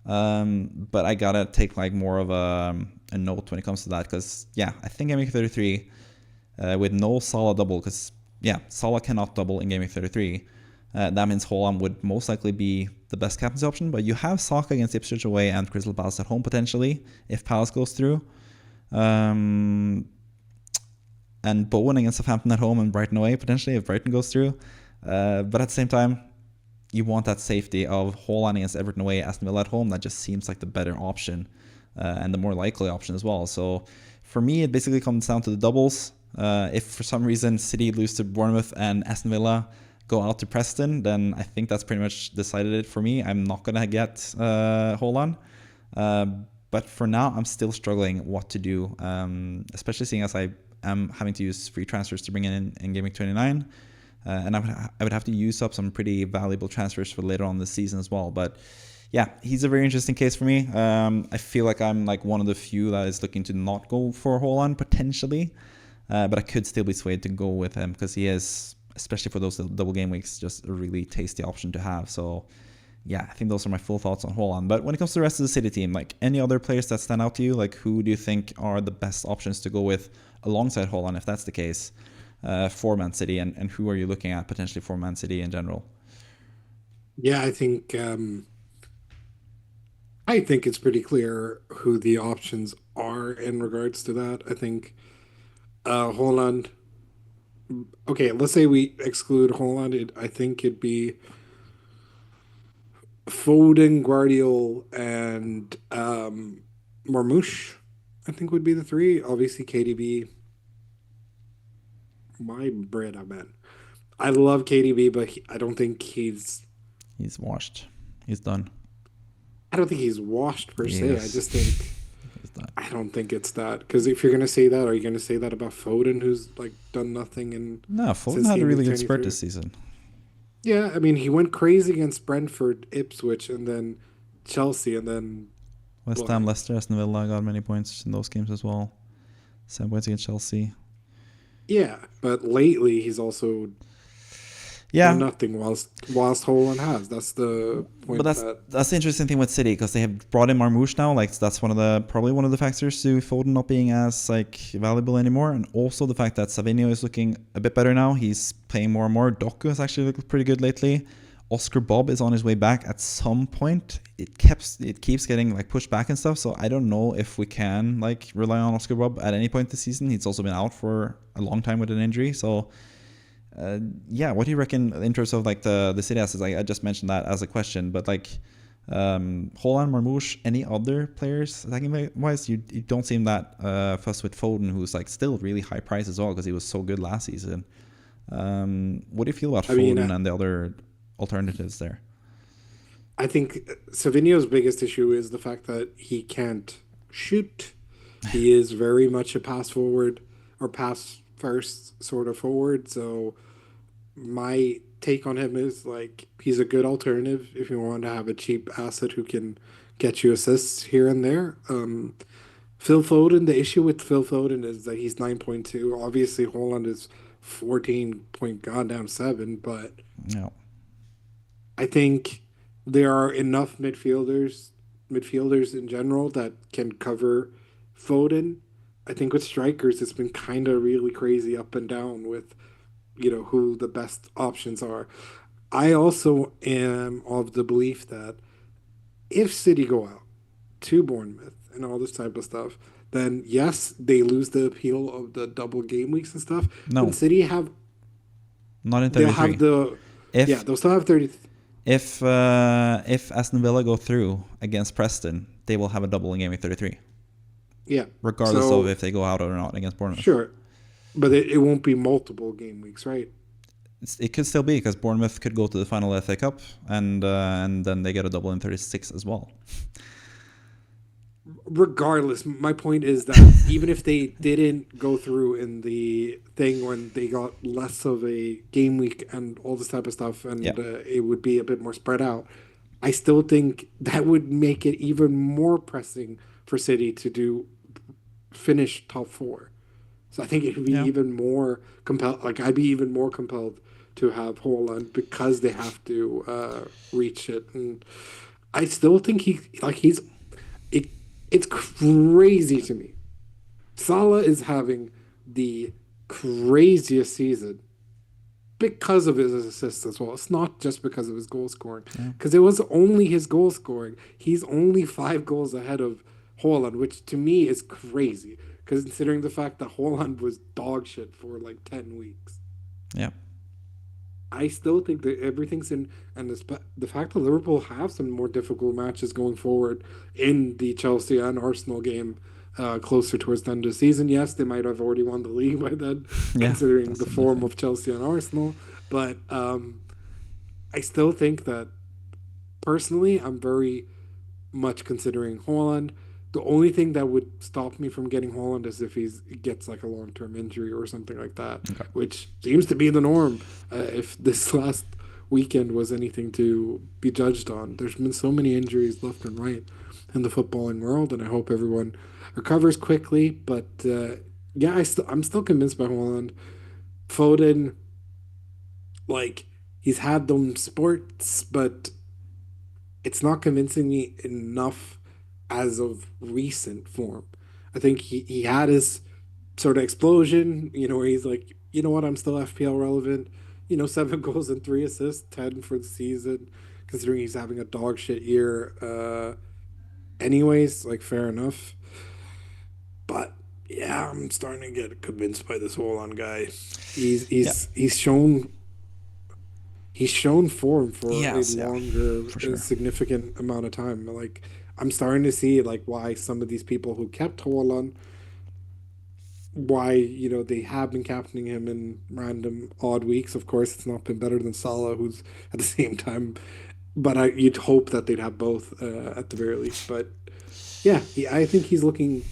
But I gotta take like more of a note when it comes to that, because yeah, I think Game Week 33 with no Salah double, because yeah, Salah cannot double in Game Week 33. That means Haaland would most likely be the best captaincy option, but you have Saka against Ipswich away and Crystal Palace at home potentially if Palace goes through. And Bowen against Southampton at home and Brighton away potentially if Brighton goes through. But at the same time, you want that safety of Haaland against Everton away, Aston Villa at home. That just seems like the better option and the more likely option as well. So for me, it basically comes down to the doubles. If for some reason City lose to Bournemouth and Aston Villa go out to Preston, then I think that's pretty much decided it for me. I'm not going to get Haaland. But for now, I'm still struggling what to do, especially seeing as I am having to use free transfers to bring in Game Week 29. And I would have to use up some pretty valuable transfers for later on this season as well. But yeah, he's a very interesting case for me. I feel like I'm like one of the few that is looking to not go for Haaland potentially. But I could still be swayed to go with him because he is, especially for those double game weeks, just a really tasty option to have. So yeah, I think those are my full thoughts on Haaland. But when it comes to the rest of the City team, like any other players that stand out to you, like who do you think are the best options to go with alongside Haaland if that's the case? for Man City, and who are you looking at potentially for Man City in general? Yeah, I think it's pretty clear who the options are in regards to that. I think Holland. Okay, let's say we exclude Holland. I think it'd be Foden, Guardiol, and Marmoush. I think would be the three. Obviously, KDB. My bread, I meant. I love KDB, but I don't think he's. He's washed. He's done. I don't think he's washed per se. I Yes, just think he's done. I don't think it's that. Because if you're gonna say that, are you gonna say that about Foden, who's like done nothing in No, Foden since had a game really week good spurt 23? this season. Yeah, I mean he went crazy against Brentford, Ipswich, and then Chelsea, and then West Ham, blank. Leicester, Aston Villa got many points in those games as well. 7 points against Chelsea. Yeah, but lately he's also done Yeah, nothing whilst Holland has. That's the but point that's that that's the interesting thing with City because they have brought in Marmoush now. Like that's one of the probably one of the factors to Foden not being as like valuable anymore, and also the fact that Savinho is looking a bit better now. He's playing more and more. Doku has actually looked pretty good lately. Oscar Bob is on his way back. At some point, it keeps getting like pushed back and stuff. So I don't know if we can like rely on Oscar Bob at any point this season. He's also been out for a long time with an injury. So yeah, what do you reckon in terms of like the city assets? I just mentioned that as a question, but like Haaland, Marmoush, any other players attacking wise, you don't seem that fussed with Foden, who's like still really high price as well because he was so good last season. What do you feel about I mean Foden and the other alternatives there? I think Savinio's biggest issue is the fact that he can't shoot. He is very much a pass forward or pass first sort of forward. So my take on him is like he's a good alternative if you want to have a cheap asset who can get you assists here and there. Phil Foden, the issue with Phil Foden is that he's 9.2. Obviously, Holland is 14 point goddamn 7, but No, I think there are enough midfielders in general that can cover Foden. I think with strikers, it's been kind of really crazy up and down with who the best options are. I also am of the belief that if City go out to Bournemouth and all this type of stuff, then yes, they lose the appeal of the double game weeks and stuff. But no, City have not in they'll have 33. the yeah If they'll still have 30. if Aston Villa go through against Preston, they will have a double in game week 33, Yeah, regardless of so if they go out or not against Bournemouth. sure, but it won't be multiple game weeks, right? It could still be because Bournemouth could go to the final FA Cup and then they get a double in 36 as well. Regardless, my point is that even if they didn't go through in the thing when they got less of a game week and all this type of stuff, Yeah, and it would be a bit more spread out, I still think that would make it even more pressing for City to do finish top four. So I think it would be yeah, even more compelled. Like I'd be even more compelled to have Holland because they have to reach it, and I still think he's it. It's crazy to me. Salah is having the craziest season because of his assists as well. It's not just because of his goal scoring, yeah, because it was only his goal scoring. He's only 5 goals ahead of Holland, which to me is crazy, considering the fact that Holland was dog shit for like 10 weeks. yeah, I still think that everything's in, and the fact that Liverpool have some more difficult matches going forward in the Chelsea and Arsenal game closer towards the end of the season. Yes, they might have already won the league by then, yeah. considering That's the the only form thing. of Chelsea and Arsenal. But I still think that personally, I'm very much considering Holland. The only thing that would stop me from getting Holland is if he gets like a long term injury or something like that, Okay. which seems to be the norm. If this last weekend was anything to be judged on, there's been so many injuries left and right in the footballing world, and I hope everyone recovers quickly. But yeah, I'm still convinced by Holland. Foden, like he's had them sports, but it's not convincing me enough as of recent form. I think he had his sort of explosion, where he's like you know what? I'm still FPL relevant. 7 goals and 3 assists, 10 for the season, considering he's having a dog shit year. Anyways, like fair enough. But yeah, I'm starting to get convinced by this Haaland guy. He's Yeah. he's he's shown he's shown form for a Yes. Yeah. longer, For sure. significant amount of time. Like I'm starting to see like why some of these people who kept Haaland, why they have been captaining him in random odd weeks. Of course, it's not been better than Salah, who's at the same time. But you'd hope that they'd have both at the very least. But yeah, I think he's looking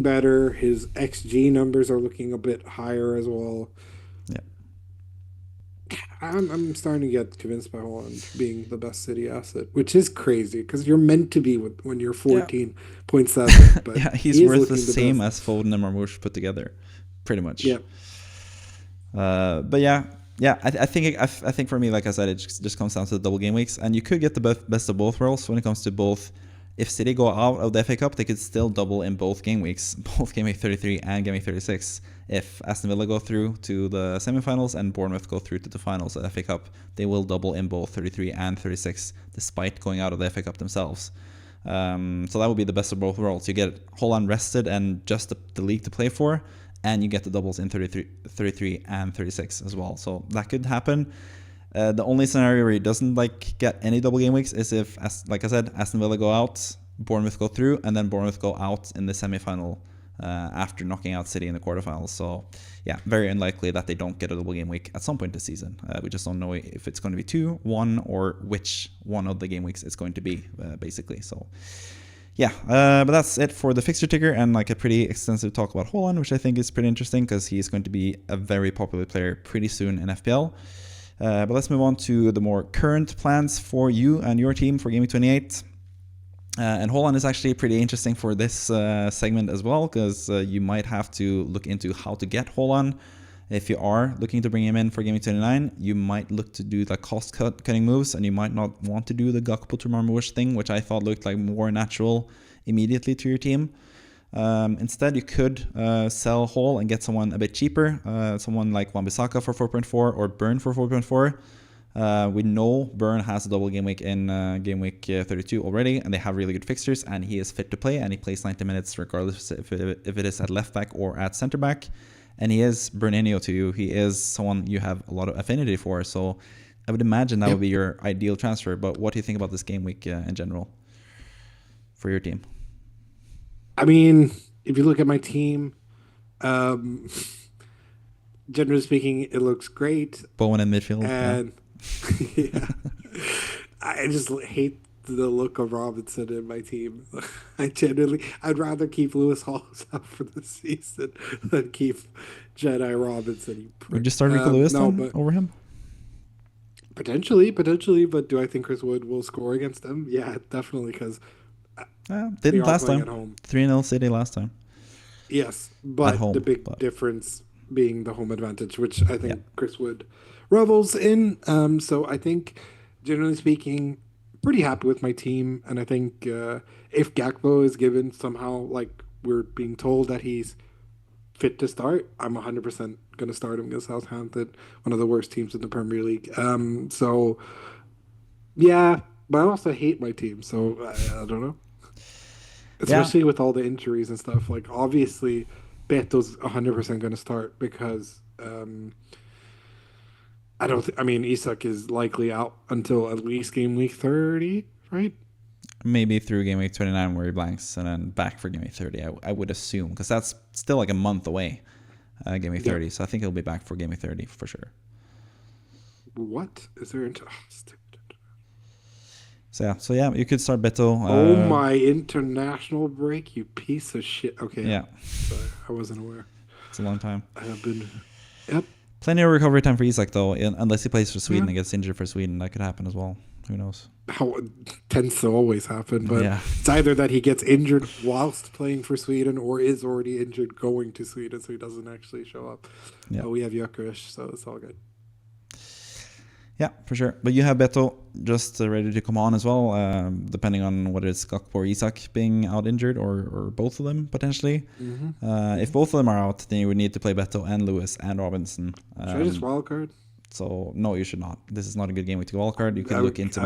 better. His XG numbers are looking a bit higher as well. Yeah. I'm starting to get convinced by Holland being the best City asset, which is crazy because you're meant to be when you're Yeah. 14.7, but Yeah. He's he is worth the looking the same best. as Foden and Marmoush put together, pretty much. Yeah, But yeah, yeah. I think for me, like I said, it just comes down to the double game weeks, and you could get the best of both worlds when it comes to both. If City go out of the FA Cup, they could still double in both game weeks, both game week 33 and game week 36. If Aston Villa go through to the semifinals and Bournemouth go through to the finals of the FA Cup, they will double in both 33 and 36, despite going out of the FA Cup themselves. So that would be the best of both worlds. You get Holland rested and just the league to play for, and you get the doubles in 33 and 36 as well. So that could happen. The only scenario where he doesn't get any double game weeks is if, like I said, Aston Villa go out, Bournemouth go through, and then Bournemouth go out in the semifinal after knocking out City in the quarterfinals. So yeah, very unlikely that they don't get a double game week at some point this season. We just don't know if it's going to be 2, 1, or which one of the game weeks it's going to be, basically. So yeah, but that's it for the fixture ticker and like a pretty extensive talk about Haaland, which I think is pretty interesting because he's going to be a very popular player pretty soon in FPL. But let's move on to the more current plans for you and your team for Gameweek 28. And Haaland is actually pretty interesting for this segment as well, because you might have to look into how to get Haaland. If you are looking to bring him in for Gameweek 29, you might look to do the cost-cutting moves, and you might not want to do the Gakpo to Marmoush thing, which I thought looked like more natural immediately to your team. Instead, you could sell Hall and get someone a bit cheaper, someone like Wan-Bissaka for 4.4 or Burn for 4.4. We know Burn has a double game week in game week 32 already, and they have really good fixtures, and he is fit to play, and he plays 90 minutes regardless if it is at left back or at center back. And he is Bernino to you. He is someone you have a lot of affinity for, so I would imagine that would be your ideal transfer. But what do you think about this game week in general for your team? I mean, if you look at my team, um, generally speaking, it looks great, Bowen in midfield, yeah. and yeah, I just hate the look of Robinson in my team. I'd rather keep Lewis Hall out for the season than keep Jedi Robinson. You Would prick. you start Rico Lewis No, then but over him? potentially. But do I think Chris Wood will score against them? Yeah, definitely, because they Didn't are last playing at time. home. 3-0 City last time. Yes, At but the home. big But difference being the home advantage, which I yeah. think Chris Wood revels in. So I think, generally speaking, pretty happy with my team, and I think if Gakpo is given somehow, like we're being told that he's fit to start, I'm 100% going to start him against Southampton, one of the worst teams in the Premier League. So yeah, but I also hate my team, so I don't know. Yeah. Especially with all the injuries and stuff. Like obviously, Beto's 100% going to start because I don't. I mean, Isak is likely out until at least game week 30, right? Maybe through game week 29 where he blanks and then back for game week 30, I would assume. Because that's still like a month away, game week Yeah. 30. So I think he'll be back for game week 30 for sure. What is there into? So yeah, you could start Beto. Oh my international break, you piece of shit. Okay, Yeah, sorry, I wasn't aware. it's a long time. I have been. Yep. Plenty of recovery time for Isak though, unless he plays for Sweden Yeah. and gets injured for Sweden. That could happen as well. Who knows? How tends to always happen, but Yeah. it's either that he gets injured whilst playing for Sweden or is already injured going to Sweden, so he doesn't actually show up. Yeah. But we have Gyökeres, so it's all good. Yeah, for sure. But you have Beto just ready to come on as well, depending on whether it's Gakpo or Isak being out injured or both of them potentially. If both of them are out, then you would need to play Beto and Lewis and Robinson. Should I just wildcard? So no, you should not. This is not a good game week to wildcard. You could look into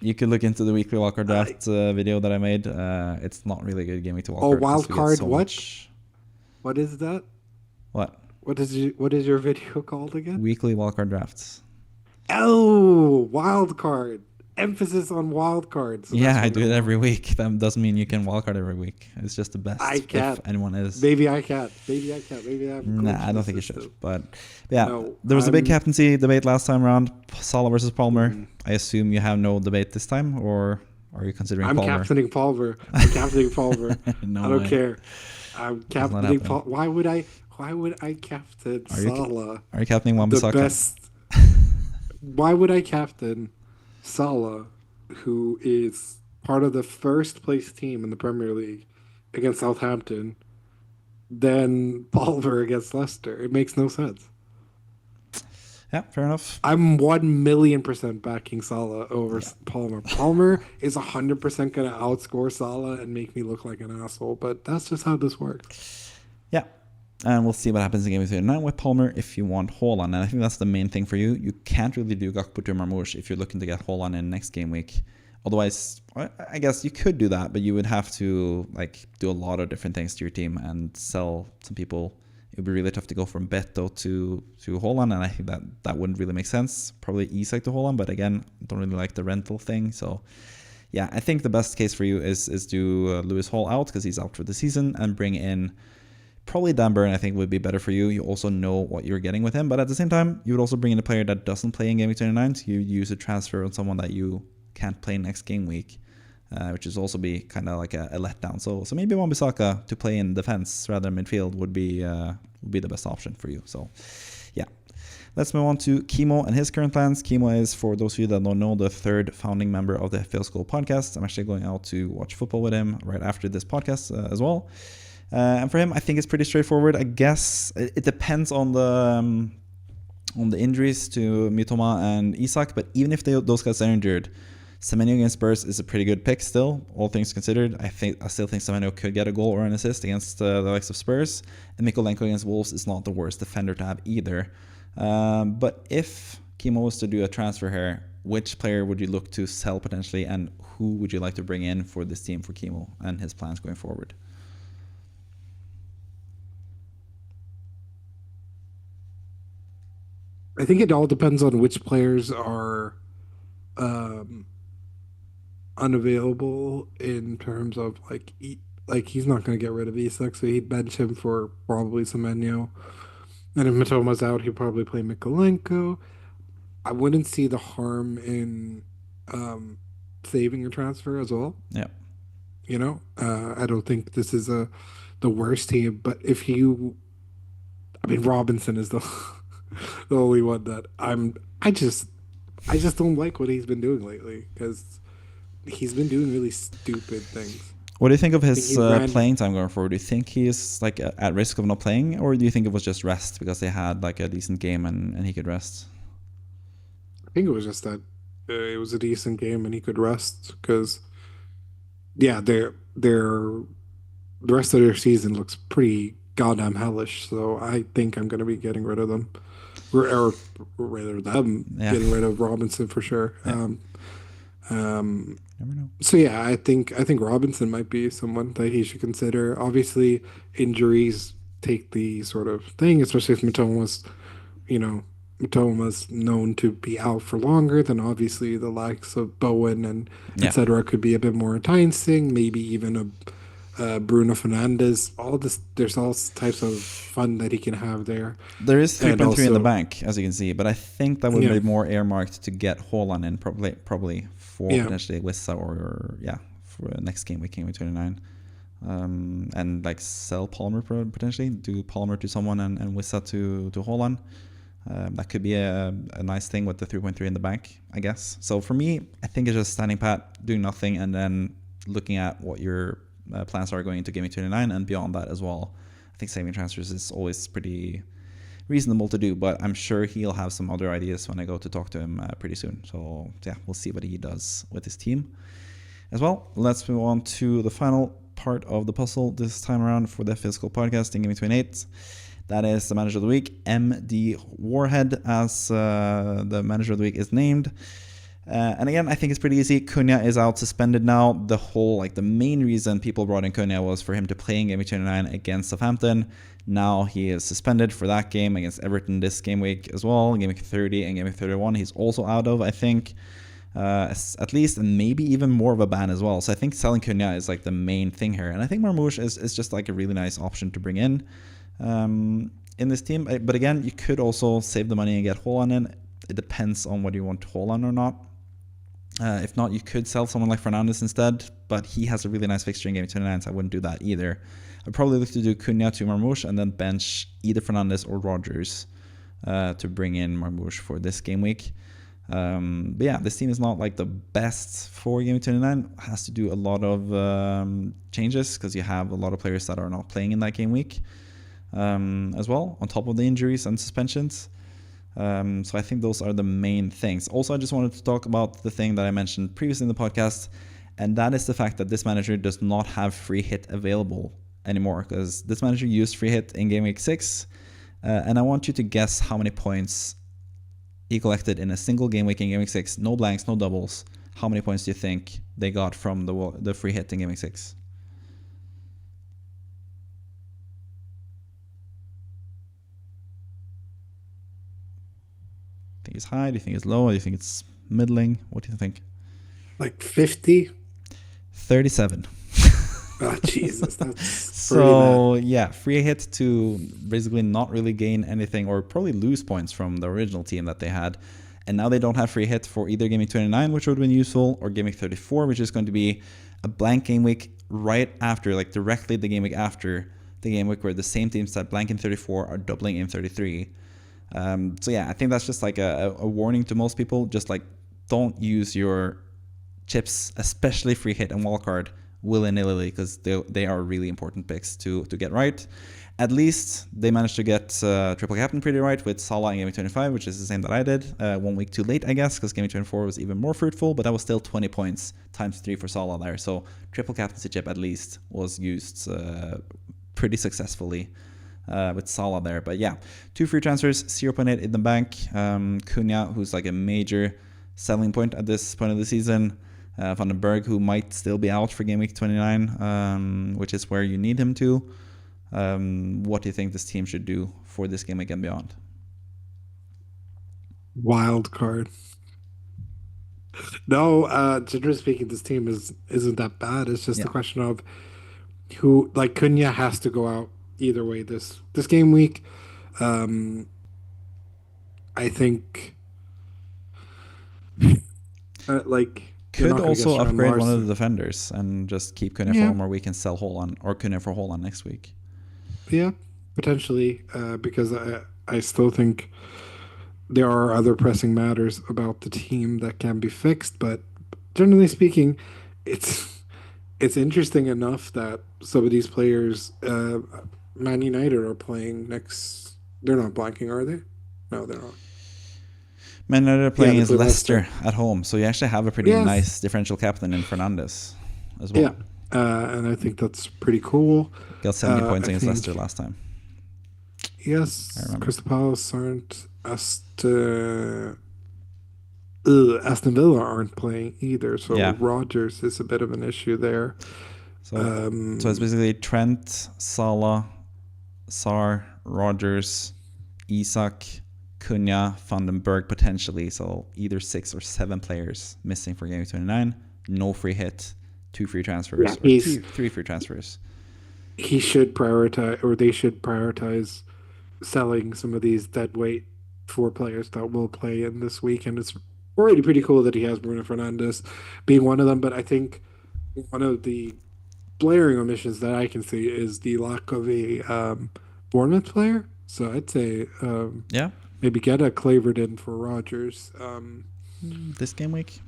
you could look into the weekly wildcard draft video that I made. It's not really a good game week to wildcard. Oh, wildcard what? What is that? What? What is your video called again? Weekly wildcard drafts. Oh, wildcard. Emphasis on wildcards. So yeah, I do it every week. That doesn't mean you can wildcard every week. It's just the best. I can't. If anyone is. Maybe I can't. Maybe I'm. Nah, I don't think you should. But yeah, no, there was a big captaincy debate last time around. Salah versus Palmer. I assume you have no debate this time, or are you considering Palmer? I'm captaining Palmer. No, I don't care. I'm captaining Palmer. Why would I captain Salah? Are you captaining Wan-Bissaka? Why would I captain Salah, who is part of the first place team in the Premier League against Southampton, than Palmer against Leicester? It makes no sense. Yeah, fair enough. I'm 1,000,000% backing Salah over Palmer. Palmer is 100% going to outscore Salah and make me look like an asshole, but that's just how this works. Yeah. And we'll see what happens in game 39 with Palmer if you want Haaland. And I think that's the main thing for you. You can't really do Gakpo to Marmoush if you're looking to get Haaland in next game week. Otherwise, I guess you could do that, but you would have to do a lot of different things to your team and sell some people. It would be really tough to go from Beto to Haaland, and I think that wouldn't really make sense. Probably Isak to Haaland, but again, I don't really like the rental thing. So yeah, I think the best case for you is do Lewis Hall out because he's out for the season and bring in probably Dan Burn. I think would be better for you. You also know what you're getting with him, but at the same time, you would also bring in a player that doesn't play in Game Week 29. So you use a transfer on someone that you can't play next game week, which is also be kind of like a letdown. So maybe Wan-Bissaka to play in defense rather than midfield would be the best option for you. So yeah, let's move on to Kimo and his current plans. Kimo is, for those of you that don't know, the third founding member of the FPL School podcast. I'm actually going out to watch football with him right after this podcast as well. And for him, I think it's pretty straightforward. I guess it depends on the injuries to Mitoma and Isak, but even if those guys are injured, Semenyo against Spurs is a pretty good pick still, all things considered. I still think Semenyo could get a goal or an assist against the likes of Spurs, and Mykolenko against Wolves is not the worst defender to have either. But if Kimo was to do a transfer here, which player would you look to sell potentially, and who would you like to bring in for this team for Kimo and his plans going forward? I think it all depends on which players are unavailable in terms of he's not going to get rid of Isak, so he'd bench him for probably Semenyo. And if Mitoma's out, he'd probably play Mykolenko. I wouldn't see the harm in saving a transfer as well. Yeah. You know, I don't think this is the worst team, but Robinson is the only one that I just don't like what he's been doing lately, because he's been doing really stupid things. What do you think of his playing time going forward? Do you think he's at risk of not playing, or do you think it was just rest because they had a decent game and he could rest? I think it was just that it was a decent game and he could rest, because the rest of their season looks pretty goddamn hellish. So I think I'm going to be getting rid of them. Or rather getting rid of Robinson for sure. Yeah. Never know. So yeah, I think Robinson might be someone that he should consider. Obviously, injuries take the sort of thing, especially if Mitoma's known to be out for longer. Then obviously the likes of Bowen and etc. could be a bit more enticing. Maybe even a Bruno Fernandes. There's all types of fun that he can have there. There is 3.3 in the bank, as you can see, but I think that would be more earmarked to get Haaland in probably for potentially Wissa or for next game week, Game Week 29, and sell Palmer potentially, do Palmer to someone and Wissa to Haaland. That could be a nice thing with the 3.3 in the bank, I guess. So for me, I think it's just standing pat, doing nothing, and then looking at what your plans are going into Game Week 29 and beyond that as well. I think saving transfers is always pretty reasonable to do. But I'm sure he'll have some other ideas when I go to talk to him pretty soon. So yeah, we'll see what he does with his team as well. Let's move on to the final part of the puzzle this time around for the physical podcast in Gameweek 28. That is the manager of the week, MD Warhead, as the manager of the week is named. And again, I think it's pretty easy. Cunha is out suspended now. The main reason people brought in Cunha was for him to play in Gameweek 29 against Southampton. Now he is suspended for that game against Everton this game week as well. Gameweek 30 and Gameweek 31 he's also out of, I think. At least, and maybe even more of a ban as well. So I think selling Cunha is like the main thing here. And I think Marmoush is just like a really nice option to bring in this team. But again, you could also save the money and get Haaland in. It depends on whether you want Haaland or not. If not, you could sell someone like Fernandes instead, but he has a really nice fixture in Game 29, so I wouldn't do that either. I'd probably look to do Cunha to Marmoush and then bench either Fernandes or Rodgers to bring in Marmoush for this game week. But yeah, this team is not like the best for Game 29. It has to do a lot of changes because you have a lot of players that are not playing in that game week as well, on top of the injuries and suspensions. So I think those are the main things. Also, I just wanted to talk about the thing that I mentioned previously in the podcast, and that is the fact that this manager does not have free hit available anymore, because this manager used free hit in Game Week 6, and I want you to guess how many points he collected in a single game week in Game Week 6. No blanks, no doubles. How many points do you think they got from the free hit in Game Week 6? Think it's high? Do you think it's low? Do you think it's middling? What do you think? Like 50? 37. Oh, Jesus. That's so, yeah, free hit to basically not really gain anything or probably lose points from the original team that they had. And now they don't have free hit for either Game Week 29, which would have been useful, or Game Week 34, which is going to be a blank game week right after, like directly the game week after the game week where the same teams that blank in 34 are doubling in 33. So yeah, I think that's just like a warning to most people. Just like don't use your chips, especially free hit and wildcard, willy-nilly, because they are really important picks to get right. At least they managed to get triple captain pretty right with Salah in Game Week 25, which is the same that I did. 1 week too late, I guess, because Game Week 24 was even more fruitful, but that was still 20 points times 3 for Salah there. So triple captaincy chip at least was used pretty successfully with Salah there. But yeah, 2 free transfers, 0.8 in the bank. Cunha, who's like a major selling point at this point of the season. Van den Berg, who might still be out for Game Week 29, which is where you need him to. What do you think this team should do for this game week and beyond? wild card. No, generally speaking, this team isn't that bad. It's just a question of who, like Cunha has to go out either way this game week. I think like could also upgrade one of the defenders and just keep Cunha for 1 more week and sell Haaland, or Cunha for Haaland next week. Yeah, potentially, because I still think there are other pressing matters about the team that can be fixed. But generally speaking, it's interesting enough that some of these players, Man United are playing next. They're not blanking, are they? No, they're not. Man United are playing is Leicester at home, so you actually have a pretty nice differential captain in Fernandes as well. Yeah, and I think that's pretty cool. Got 70 points against Leicester last time. Yes, Crystal Palace aren't. Aston Villa aren't playing either, so Rodgers is a bit of an issue there. So it's basically Trent, Salah, Sar, Rodgers, Isak, Cunha, Van den Berg potentially. So either 6 or 7 players missing for Game 29. No free hit, 2 free transfers, or 3 free transfers. He should prioritize, or they should prioritize selling some of these deadweight 4 players that will play in this week. And it's already pretty cool that he has Bruno Fernandes being one of them. But I think one of the blaring omissions that I can see is the lack of a Bournemouth player. So I'd say maybe get a Claverd in for Rodgers. This game week?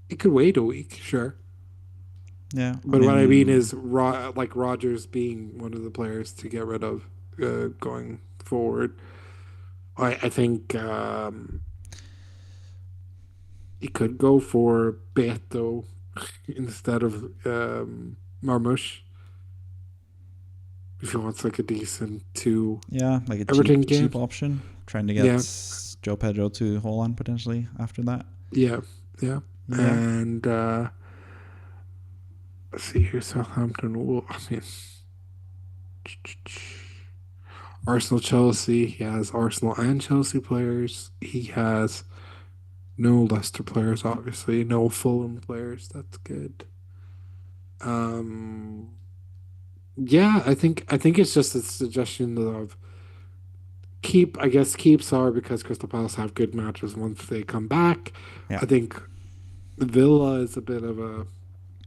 It could wait a week, sure. Yeah. But what I mean is like Rodgers being one of the players to get rid of going forward. I think he could go for Beto instead of Marmoush if he wants like a decent two Yeah, like a Everton cheap game. option. Trying to get Yeah, Joe Pedro to Haaland potentially after that. yeah, yeah. Yeah. And let's see here, Southampton. Well, I mean, Arsenal, Chelsea. He has Arsenal and Chelsea players. He has no Leicester players, obviously. No Fulham players. That's good. Um, yeah, I think it's just a suggestion of keep. I guess keeps are because Crystal Palace have good matches once they come back. Yeah. I think Villa is a bit of a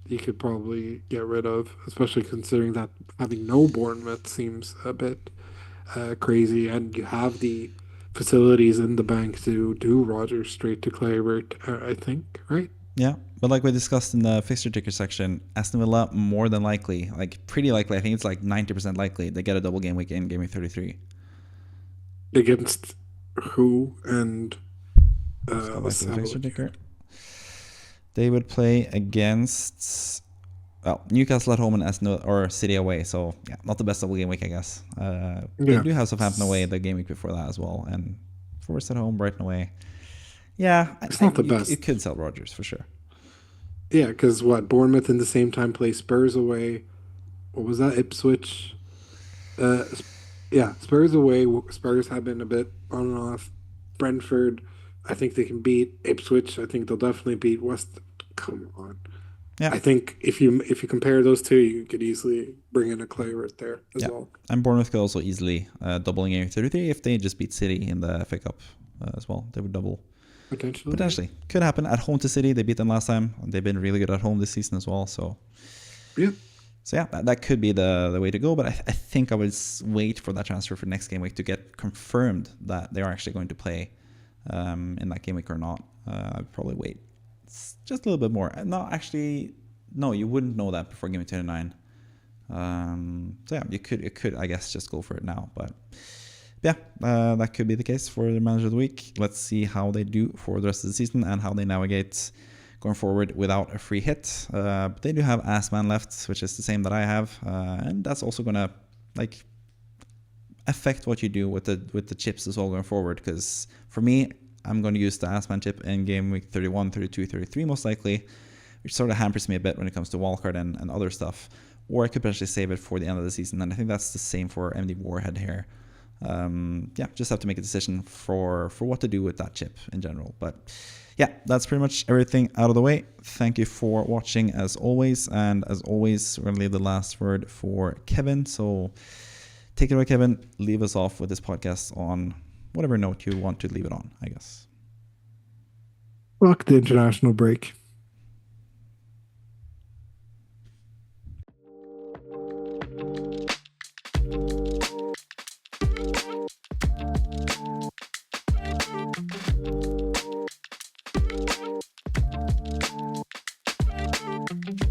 you could probably get rid of, especially considering that having no Bournemouth seems a bit crazy, and you have the facilities in the bank to do Rogers straight to Claybert. I think, right? Yeah. But like we discussed in the fixture ticker section, Aston Villa more than likely, like pretty likely, I think it's like 90% likely they get a double game week in Game Week 33. Against who and Let's go back let's to the have a fixture look here. ticker. They would play against Newcastle at home and Aston or City away. So yeah, not the best double game week, I guess. They Yeah, do have Southampton away the game week before that as well, and Forest at home, Brighton away. Yeah, it's not the you best. could sell Rogers for sure. Yeah, because what Bournemouth in the same time play Spurs away. What was that? Ipswich. Uh, yeah, Spurs away. Spurs have been a bit on and off. Brentford, I think they can beat Ipswich. I think they'll definitely beat West. Come on. Yeah, I think if you compare those two, you could easily bring in a Clay right there as yeah. well. And Bournemouth could also easily double in game 33 if they just beat City in the FA Cup as well. They would double. Potentially. Potentially. Could happen at home to City. They beat them last time. They've been really good at home this season as well. So Yeah. yeah, that could be the way to go. But I think I would wait for that transfer for next game week to get confirmed that they are actually going to play in that game week or not. I'd probably wait just a little bit more. No, you wouldn't know that before game week 29. So yeah, you could I guess just go for it now. But yeah, that could be the case for the manager of the week. Let's see how they do for the rest of the season and how they navigate going forward without a free hit. But they do have Ass.Man left, which is the same that I have, and that's also gonna like affect what you do with the chips as well going forward. Because for me, I'm going to use the Ass.Man chip in game week 31, 32, 33 most likely, which sort of hampers me a bit when it comes to wildcard and other stuff. Or I could potentially save it for the end of the season, and I think that's the same for MD Warhead here. Yeah, just have to make a decision for what to do with that chip in general. But yeah, that's pretty much everything out of the way. Thank you for watching as always. And as always, we're going to leave the last word for Kevin. So take it away, Kevin. Leave us off with this podcast on whatever note you want to leave it on, I guess. Fuck the international break.